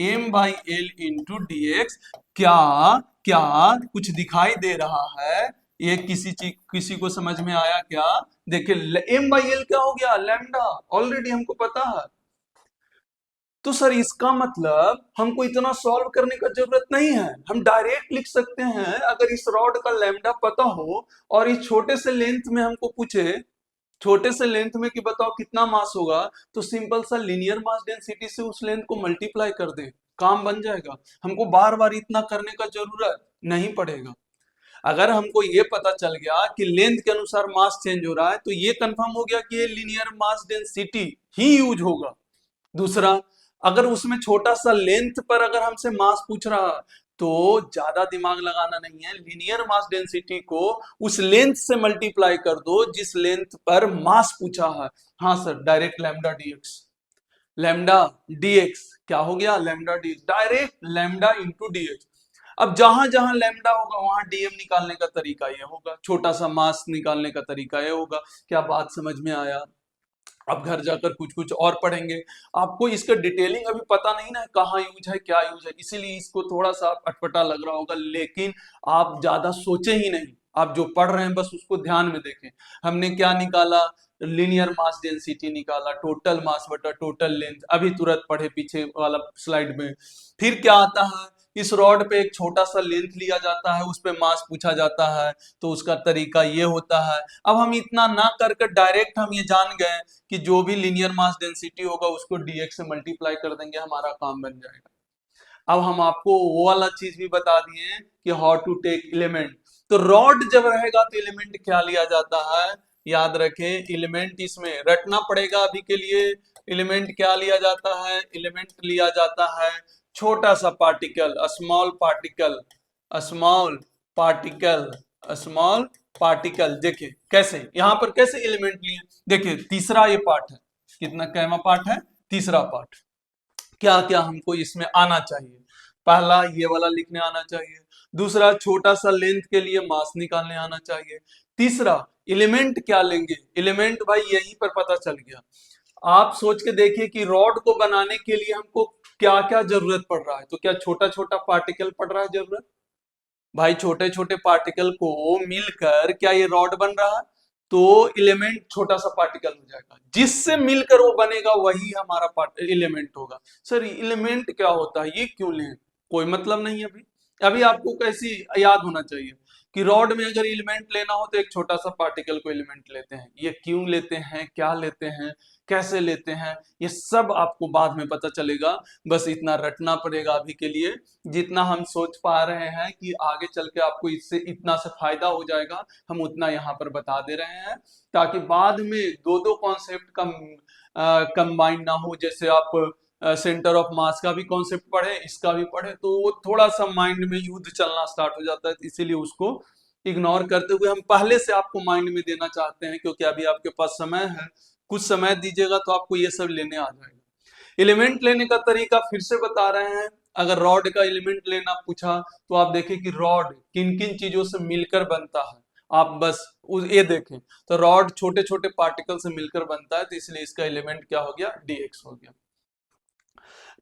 m by l into dx। क्या क्या कुछ दिखाई दे रहा है? ये किसी को समझ में आया क्या? देखिए m बाई एल क्या हो गया? लैम्डा, ऑलरेडी हमको पता है। तो सर इसका मतलब हमको इतना सॉल्व करने का जरूरत नहीं है, हम डायरेक्ट लिख सकते हैं। अगर इस रॉड का लैम्डा पता हो और इस छोटे से लेंथ में हमको पूछे, छोटे से लेंथ में कि बताओ कितना मास होगा, तो सिंपल सा लीनियर मास डेंसिटी से उस लेंथ को मल्टीप्लाई कर दे, काम बन जाएगा। हमको बार बार इतना करने का जरूरत नहीं पड़ेगा। अगर हमको ये पता चल गया कि लेंथ के अनुसार मास चेंज हो रहा है, तो ये कंफर्म हो गया कि ये लीनियर मास डेंसिटी ही यूज होगा। दूसरा, अगर उसमें छोटा सा लेंथ पर अगर हमसे मास पूछ रहा तो ज्यादा दिमाग लगाना नहीं है, लीनियर मास डेंसिटी को उस लेंथ से मल्टीप्लाई कर दो जिस लेंथ पर मास पूछा है। हाँ sir, direct lambda dx, lambda dx क्या हो गया, lambda d, direct lambda into dx. अब जहां जहां लैम्डा होगा वहां डीएम निकालने का तरीका ये होगा, छोटा सा मास निकालने का तरीका ये होगा। क्या बात समझ में आया? अब घर जाकर कुछ कुछ और पढ़ेंगे। आपको इसका डिटेलिंग अभी पता नहीं ना, कहाँ यूज है क्या यूज है, इसीलिए इसको थोड़ा सा अटपटा लग रहा होगा, लेकिन आप ज्यादा सोचे ही नहीं, आप जो पढ़ रहे हैं बस उसको ध्यान में देखें। हमने क्या निकाला, लीनियर मास डेंसिटी निकाला, टोटल मास बटा टोटल लेंथ, अभी तुरंत पढ़े पीछे वाला स्लाइड में। फिर क्या आता है, इस रॉड पे एक छोटा सा लेंथ लिया जाता है, उस पे मास पूछा जाता है, तो उसका तरीका ये होता है। अब हम इतना ना करके डायरेक्ट हम ये जान गए कि जो भी लीनियर मास डेंसिटी होगा उसको डीएक्स से मल्टीप्लाई कर देंगे, हमारा काम बन जाएगा। अब हम आपको वो वाला चीज भी बता दिए कि हाउ टू टेक एलिमेंट। तो रॉड जब रहेगा तो एलिमेंट क्या लिया जाता है, याद रखें, एलिमेंट इसमें रटना पड़ेगा अभी के लिए। एलिमेंट क्या लिया जाता है, एलिमेंट लिया जाता है छोटा सा particle, small particle, small particle, small particle. देखिए कैसे, यहां पर कैसे एलिमेंट लिए, देखिए तीसरा ये पार्ट है, कितना कैमा पार्ट है, तीसरा पार्ट। क्या क्या हमको इसमें आना चाहिए, पहला ये वाला लिखने आना चाहिए, दूसरा छोटा सा लेंथ के लिए मास निकालने आना चाहिए, तीसरा एलिमेंट क्या लेंगे, एलिमेंट भाई यहीं पर पता चल गया। आप सोच के देखिए कि रॉड को बनाने के लिए हमको क्या क्या जरूरत पड़ रहा है, तो क्या छोटा छोटा पार्टिकल पड़ रहा है जरूरत, भाई छोटे छोटे पार्टिकल को मिलकर क्या ये रॉड बन रहा है, तो एलिमेंट छोटा सा पार्टिकल हो जाएगा, जिससे मिलकर वो बनेगा वही हमारा एलिमेंट होगा। सर एलिमेंट क्या होता है, ये क्यों लें, कोई मतलब नहीं है अभी। अभी आपको कैसी याद होना चाहिए कि रॉड में अगर एलिमेंट लेना हो तो एक छोटा सा पार्टिकल को एलिमेंट लेते हैं, ये क्यों लेते हैं, क्या लेते हैं, कैसे लेते हैं, ये सब आपको बाद में पता चलेगा। बस इतना रटना पड़ेगा अभी के लिए, जितना हम सोच पा रहे हैं कि आगे चल के आपको इससे इतना से फायदा हो जाएगा, हम उतना यहाँ पर बता दे रहे हैं, ताकि बाद में दो दो कॉन्सेप्ट का कंबाइन ना हो। जैसे आप सेंटर ऑफ मास का भी कॉन्सेप्ट पढ़े, इसका भी पढ़े, तो वो थोड़ा सा माइंड में युद्ध चलना स्टार्ट हो जाता है, इसीलिए उसको इग्नोर करते हुए हम पहले से आपको माइंड में देना चाहते हैं, क्योंकि अभी आपके पास समय है, कुछ समय दीजिएगा तो आपको ये सब लेने आ जाएगा। एलिमेंट लेने का तरीका फिर से बता रहे हैं। अगर रॉड का एलिमेंट लेना पूछा तो आप देखें कि रॉड किन किन चीजों से मिलकर बनता है, आप बस ये देखें, तो रॉड छोटे छोटे पार्टिकल से मिलकर बनता है, तो इसलिए इसका एलिमेंट क्या हो गया, डीएक्स हो गया।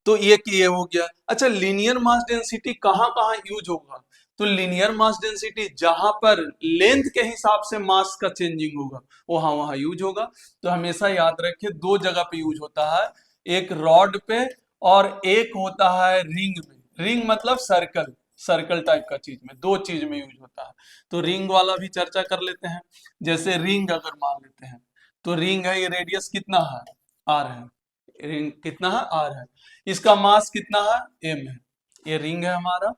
तो ये हो गया। अच्छा, लीनियर मास डेंसिटी कहाँ कहाँ यूज होगा, तो लीनियर मास डेंसिटी जहां पर लेंथ के हिसाब से मास का चेंजिंग होगा वहां वहां यूज होगा। तो हमेशा याद रखिए दो जगह पे यूज होता है, एक रॉड पे और एक होता है रिंग में। रिंग मतलब सर्कल, सर्कल टाइप का चीज में, दो चीज में यूज होता है। तो रिंग वाला भी चर्चा कर लेते हैं। जैसे रिंग अगर मान लेते हैं, तो रिंग है, ये रेडियस कितना है, आर है, रिंग कितना है, आर है, इसका मास कितना है, एम है, ये रिंग है हमारा,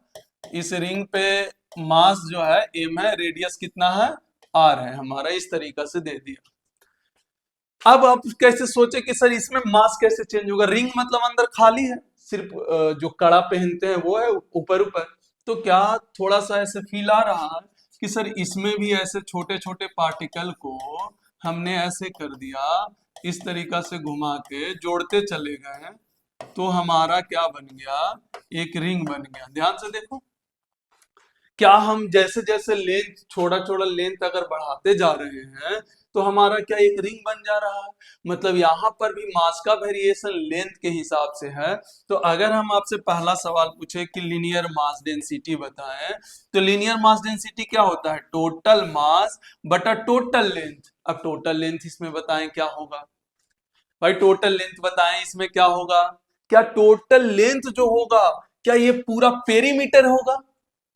इस रिंग पे मास जो है एम है, रेडियस कितना है, आर है हमारा, इस तरीका से दे दिया। अब आप कैसे सोचे कि सर इसमें मास कैसे चेंज होगा, रिंग मतलब अंदर खाली है, सिर्फ जो कड़ा पहनते हैं वो है ऊपर ऊपर, तो क्या थोड़ा सा ऐसे फील आ रहा है कि सर इसमें भी ऐसे छोटे छोटे पार्टिकल को हमने ऐसे कर दिया, इस तरीका से घुमा के जोड़ते चले गए, तो हमारा क्या बन गया, एक रिंग बन गया। ध्यान से देखो, क्या हम जैसे जैसे लेंथ छोटा छोटा लेंथ अगर बढ़ाते जा रहे हैं तो हमारा क्या एक रिंग बन जा रहा है, मतलब यहाँ पर भी मास का वेरिएशन लेंथ के हिसाब से है। तो अगर हम आपसे पहला सवाल पूछे कि लीनियर मास डेंसिटी बताएं, तो लीनियर मास डेंसिटी क्या होता है, टोटल मास बटा टोटल लेंथ। अब टोटल लेंथ इसमें बताएं क्या होगा, भाई टोटल लेंथ बताएं इसमें क्या होगा, क्या टोटल लेंथ जो होगा क्या ये पूरा पेरीमीटर होगा,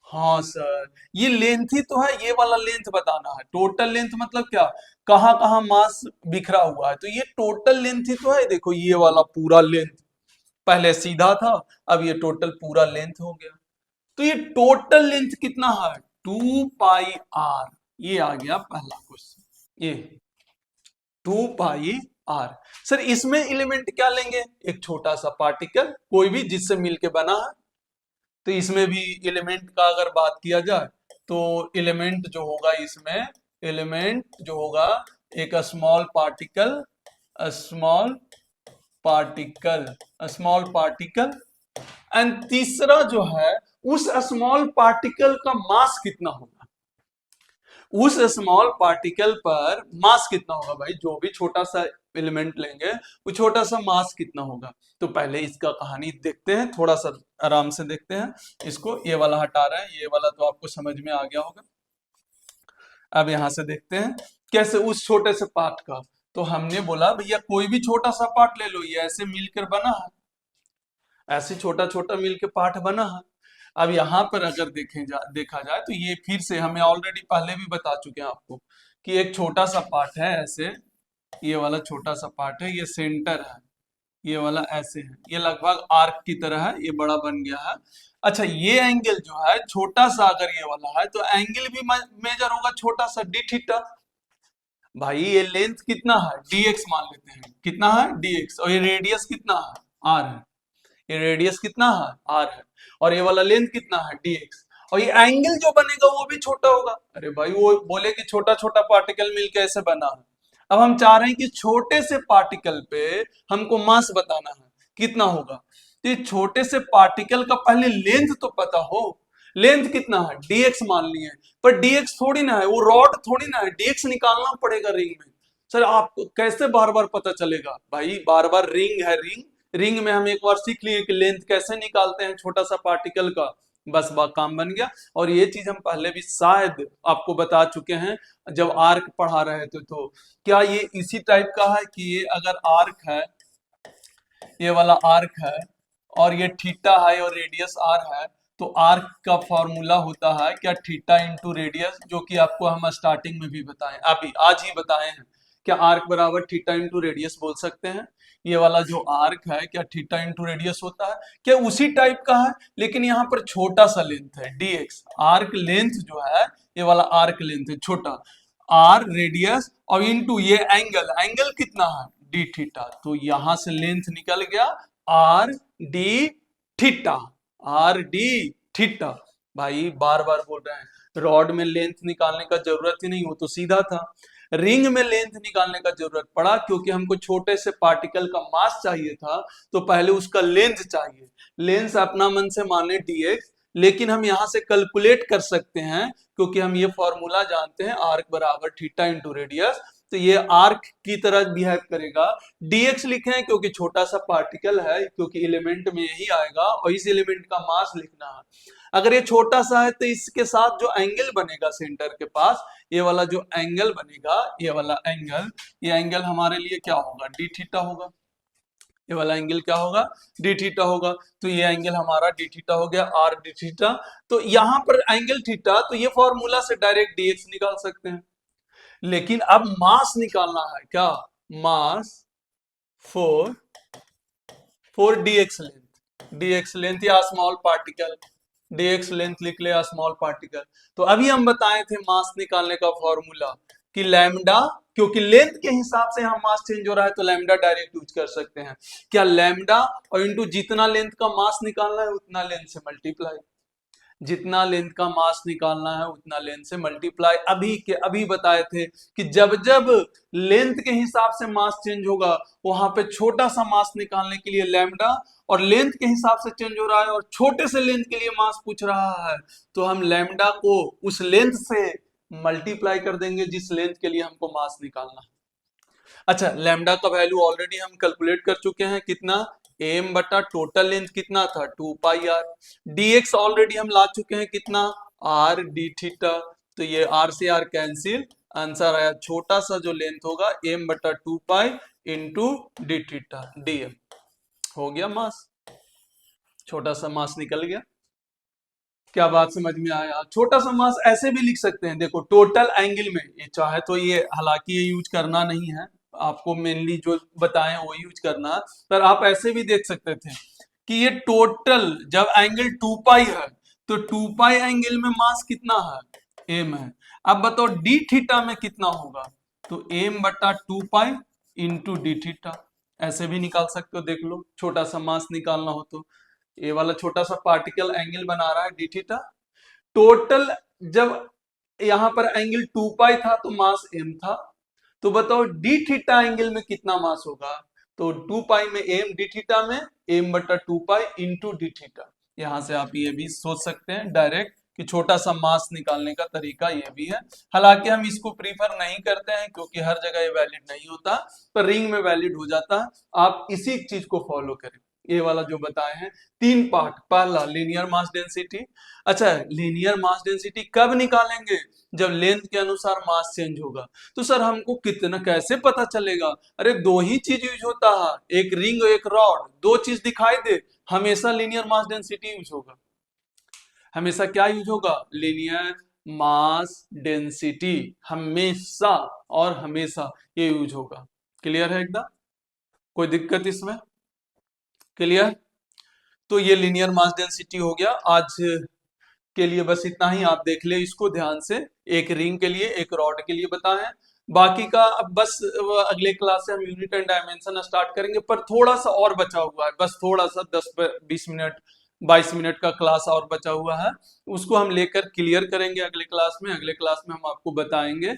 हाँ सर, ये लेंथ ही तो है, ये वाला लेंथ बताना है। टोटल लेंथ मतलब क्या, कहाँ कहाँ मास बिखरा हुआ है, तो ये टोटल लेंथ ही तो है। देखो ये वाला पूरा लेंथ पहले सीधा था, अब ये टोटल पूरा लेंथ हो गया, तो ये टोटल लेंथ कितना है, 2 पाई आर। ये आ गया पहला क्वेश्चन, ये 2 पाई आर। सर इसमें एलिमेंट क्या लेंगे, एक छोटा सा पार्टिकल कोई भी जिससे मिलके बना है, तो इसमें भी एलिमेंट का अगर बात किया जाए तो एलिमेंट जो होगा इसमें, एलिमेंट जो होगा एक small particle, small particle, small particle. And तीसरा जो है उस स्मॉल पार्टिकल का मास कितना होगा, उस स्मॉल पार्टिकल पर मास कितना होगा भाई, जो भी छोटा सा एलिमेंट लेंगे वो छोटा सा मास कितना होगा। तो पहले इसका कहानी देखते हैं, थोड़ा सा आराम से देखते हैं इसको। ये वाला हटा रहे हैं, ये वाला तो आपको समझ में आ गया होगा। अब यहां से देखते हैं कैसे उस छोटे से पार्ट का। तो हमने बोला भैया कोई भी छोटा सा पार्ट ले लो, ये ऐसे मिलकर बना है, ऐसे छोटा छोटा मिलकर पार्ट बना है। अब यहाँ पर अगर देखा जाए तो ये फिर से हमें ऑलरेडी पहले भी बता चुके हैं आपको कि एक छोटा सा पार्ट है ऐसे, ये वाला छोटा सा पार्ट है, ये सेंटर है, ये वाला ऐसे है, ये लगभग आर्क की तरह है, ये बड़ा बन गया है। अच्छा ये एंगल जो है छोटा सा अगर ये वाला है तो एंगल भी मेजर होगा छोटा सा, डी थीटा। भाई ये लेंथ कितना है, dx मान लेते हैं, कितना है dx, और ये रेडियस कितना है r है, ये रेडियस कितना है r है, और ये वाला लेंथ कितना है dx, और ये एंगल जो बनेगा वो भी छोटा होगा। अरे भाई वो बोले कि छोटा छोटा पार्टिकल मिलके ऐसे बना है। अब हम चाह रहे हैं कि छोटे से पार्टिकल पे हमको मास बताना है कितना होगा। तो ये छोटे से पार्टिकल का पहले लेंथ तो पता हो, लेंथ कितना है dx मान लिए, पर dx थोड़ी ना है, वो रॉड थोड़ी ना है, dx निकालना पड़ेगा रिंग में। सर आपको कैसे बार बार पता चलेगा भाई, बार बार रिंग है, रिंग, रिंग में हम एक बार सीख लिए कि लेंथ कैसे निकालते हैं छोटा सा पार्टिकल का, बस काम बन गया। और ये चीज हम पहले भी शायद आपको बता चुके हैं जब आर्क पढ़ा रहे थे। तो क्या ये इसी टाइप का है कि ये अगर आर्क है, ये वाला आर्क है और ये थीटा है और रेडियस आर है, तो आर्क का फॉर्मूला होता है क्या, थीटा इंटू रेडियस, जो कि आपको हम स्टार्टिंग में भी बताएं, अभी आज ही बताए हैं। क्या आर्क बराबर थीटा इंटू रेडियस बोल सकते हैं। ये वाला जो आर्क है क्या थीटा इंटू रेडियस होता है, क्या उसी टाइप का है, लेकिन यहाँ पर छोटा सा लेंथ है dx, आर्क लेंथ जो है, ये वाला आर्क लेंथ है छोटा, आर रेडियस और इंटू ये एंगल, एंगल कितना है डी थीटा। तो यहां से लेंथ निकल गया R D theta, R D theta. भाई बार बार बोल रहे हैं, रॉड में लेंथ निकालने का जरूरत ही नहीं, हो तो सीधा था। रिंग में लेंथ निकालने का जरूरत पड़ा क्योंकि हमको छोटे से पार्टिकल का मास चाहिए था, तो पहले उसका लेंथ चाहिए। लेंथ अपना मन से माने dx, लेकिन हम यहां से कैलकुलेट कर सकते हैं क्योंकि हम ये फॉर्मूला जानते हैं, आर्क बराबर थीटा इंटू रेडियस। तो ये आर्क की तरह बिहेव करेगा। dx लिखे हैं क्योंकि छोटा सा पार्टिकल है, क्योंकि एलिमेंट में यही आएगा और इस एलिमेंट का मास लिखना है। अगर ये छोटा सा है तो इसके साथ जो एंगल बनेगा सेंटर के पास, ये वाला जो एंगल बनेगा, ये वाला एंगल, ये एंगल हमारे लिए क्या होगा, डी थीटा होगा। ये वाला एंगल क्या होगा, डी थीटा होगा। तो ये एंगल हमारा डी थीटा हो गया, आर डी थीटा। तो यहां पर एंगल थीटा, तो ये फॉर्मूला से डायरेक्ट dx निकाल सकते हैं। लेकिन अब मास निकालना है, क्या mass for for dx length, dx length या स्मॉल पार्टिकल, dx लेंथ लिख ले स्मॉल पार्टिकल। तो अभी हम बताए थे मास निकालने का फॉर्मूला कि लैम्डा, क्योंकि लेंथ के हिसाब से हम मास चेंज हो रहा है तो लैम्डा डायरेक्ट यूज कर सकते हैं। क्या लैम्डा और इंटू जितना लेंथ का मास निकालना है उतना लेंथ से मल्टीप्लाई, जितना लेंथ का मास निकालना है उतना लेंथ से मल्टीप्लाई। अभी बताए थे कि जब जब लेंथ के हिसाब से मास चेंज होगा वहां पे छोटा सा मास निकालने के लिए लैम्डा, और लेंथ के हिसाब से चेंज हो रहा है और छोटे से लेंथ के लिए मास पूछ रहा है, तो हम लैम्डा को उस लेंथ से मल्टीप्लाई कर देंगे जिस लेंथ के लिए हमको मास निकालना है। अच्छा लैम्डा का वैल्यू ऑलरेडी हम कैलकुलेट कर चुके हैं, कितना, एम बटा टोटल लेंथ कितना था 2 पाई आर, dx ऑलरेडी हम ला चुके हैं कितना, आर डी थीटा। तो ये आर से आर कैंसिल, आंसर आया छोटा सा जो लेंथ होगा एम बटा 2 pi into D theta dm, हो गया मास, छोटा सा मास निकल गया। क्या बात समझ में आया। छोटा सा मास ऐसे भी लिख सकते हैं, देखो टोटल एंगल में, ये चाहे तो ये, हालांकि ये यूज करना नहीं है, आपको मेनली जो बताएं वो यूज करना, पर आप ऐसे भी देख सकते थे कि ये टोटल जब एंगल 2 पाई है तो 2 पाई एंगल में मास कितना है, एम है। अब बताओ डी थीटा में कितना होगा, तो एम बटा 2 पाई इंटू डी थीटा, ऐसे भी निकाल सकते हो, देख लो छोटा सा मास निकालना हो तो। ये वाला छोटा सा पार्टिकल एंगल बना रहा है डी थीटा। टोटल जब यहां पर एंगल 2 पाई था तो मास m था, तो बताओ डी थीटा एंगल में कितना मास होगा। तो 2 पाई में m, डी थीटा में m बटा 2 पाई इंटू डी थीटा। यहां से आप ये भी सोच सकते हैं डायरेक्ट कि छोटा सा मास निकालने का तरीका ये भी है। हालांकि हम इसको प्रीफर नहीं करते हैं क्योंकि हर जगह ये वैलिड नहीं होता, पर रिंग में वैलिड हो जाता है। आप इसी चीज को फॉलो करें। ये वाला जो बताए हैं 3 पार्ट, पहला लीनियर मास डेंसिटी। अच्छा, लीनियर मास डेंसिटी कब निकालेंगे, जब लेंथ के अनुसार मास चेंज होगा। तो सर हमको कितना कैसे पता चलेगा, अरे दो ही चीज यूज होता है, एक रिंग और एक रॉड, दो चीज दिखाई दे, हमेशा लीनियर मास डेंसिटी यूज होगा। हमेशा क्या यूज होगा, लीनियर मास डेंसिटी, हमेशा और हमेशा ये यूज होगा। क्लियर है एकदम, कोई दिक्कत इसमें, क्लियर। तो ये लीनियर मास डेंसिटी हो गया। आज के लिए बस इतना ही, आप देख ले इसको ध्यान से, एक रिंग के लिए एक रॉड के लिए बताएं। बाकी का अब बस अगले क्लास से हम यूनिट एंड डायमेंशन स्टार्ट करेंगे, पर थोड़ा सा और बचा हुआ है, बस थोड़ा सा 10-20 मिनट 22 मिनट का क्लास और बचा हुआ है, उसको हम लेकर क्लियर करेंगे अगले क्लास में। अगले क्लास में हम आपको बताएंगे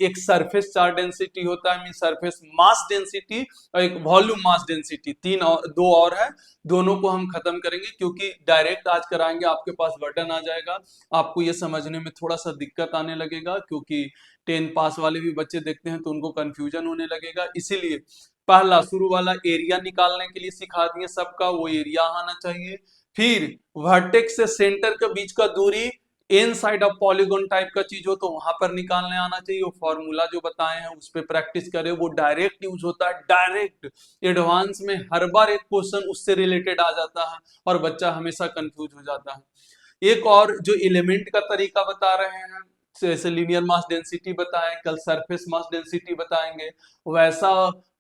एक सरफेस चार्ज डेंसिटी होता है, मीन सरफेस मास डेंसिटी, और एक वॉल्यूम मास डेंसिटी, दो और है, दोनों को हम खत्म करेंगे क्योंकि डायरेक्ट आज कराएंगे आपके पास बटन आ जाएगा, आपको ये समझने में थोड़ा सा दिक्कत आने लगेगा, क्योंकि 10 पास वाले भी बच्चे देखते हैं तो उनको कंफ्यूजन होने लगेगा। इसीलिए पहला शुरू वाला एरिया निकालने के लिए सिखा दिए सबका, वो एरिया आना चाहिए। फिर वर्टेक्स से सेंटर के बीच का दूरी इन साइड ऑफ पॉलीगॉन टाइप का चीज हो तो वहां पर निकालने आना चाहिए। वो फॉर्मूला जो बताए हैं उस पर प्रैक्टिस करें, वो डायरेक्ट यूज होता है, डायरेक्ट। एडवांस में हर बार एक क्वेश्चन उससे रिलेटेड आ जाता है और बच्चा हमेशा कंफ्यूज हो जाता है। एक और जो एलिमेंट का तरीका बता रहे हैं, जैसे लीनियर मास डेंसिटी बताएं, कल सरफेस मास डेंसिटी बताएंगे, वैसा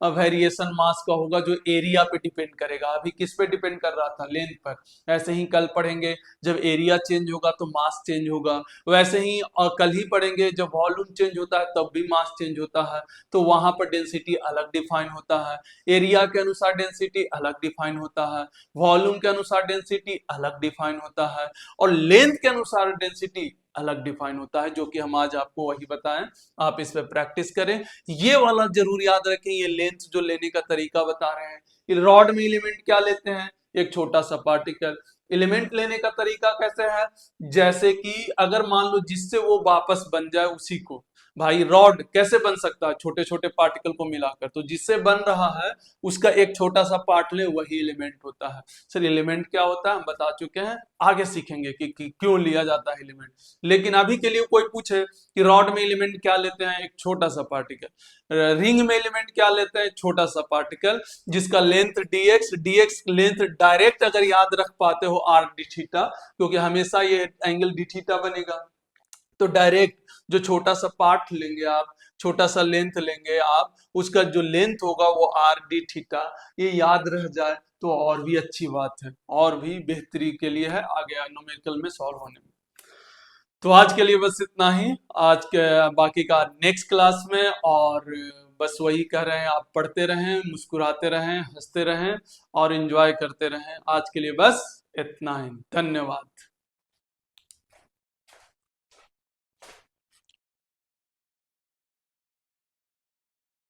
वेरिएशन मास का होगा जो एरिया पे डिपेंड करेगा। अभी किस पे डिपेंड कर रहा था, लेंथ पर। ऐसे ही कल पढ़ेंगे जब एरिया चेंज होगा तो मास चेंज होगा, वैसे ही और कल ही पढ़ेंगे जब वॉल्यूम चेंज होता है तब भी मास चेंज होता है, तो वहां पर डेंसिटी अलग डिफाइन होता है, एरिया के अनुसार डेंसिटी अलग डिफाइन होता है, वॉल्यूम के अनुसार डेंसिटी अलग डिफाइन होता है, और लेंथ के अनुसार डेंसिटी अलग डिफाइन होता है, जो कि हम आज आपको वही बताएं। आप इस पे प्रैक्टिस करें, ये वाला जरूर याद रखें। ये लेंथ जो लेने का तरीका बता रहे हैं, ये रॉड में एलिमेंट क्या लेते हैं, एक छोटा सा पार्टिकल। एलिमेंट लेने का तरीका कैसे है, जैसे कि अगर मान लो जिससे वो वापस बन जाए उसी को, भाई रॉड कैसे बन सकता है, छोटे छोटे पार्टिकल को मिलाकर, तो जिससे बन रहा है उसका एक छोटा सा पार्ट ले, वही एलिमेंट होता है। सर एलिमेंट क्या होता है हम बता चुके हैं, आगे सीखेंगे कि क्यों लिया जाता है एलिमेंट। लेकिन अभी के लिए कोई पूछे कि रॉड में एलिमेंट क्या लेते हैं, एक छोटा सा पार्टिकल, रिंग में एलिमेंट क्या लेते हैं, छोटा सा पार्टिकल जिसका लेंथ dx लेंथ डायरेक्ट अगर याद रख पाते हो r d थीटा, क्योंकि हमेशा ये एंगल d थीटा बनेगा, तो डायरेक्ट जो छोटा सा पार्ट लेंगे आप, छोटा सा लेंथ लेंगे आप, उसका जो लेंथ होगा वो आर डी थीटा, ये याद रह जाए तो और भी अच्छी बात है, और भी बेहतरी के लिए है आगे न्यूमेरिकल में सॉल्व होने में। तो आज के लिए बस इतना ही, आज के बाकी का नेक्स्ट क्लास में। और बस वही कह रहे हैं, आप पढ़ते रहें, मुस्कुराते रहें, हंसते रहें और एंजॉय करते रहें। आज के लिए बस इतना ही, धन्यवाद।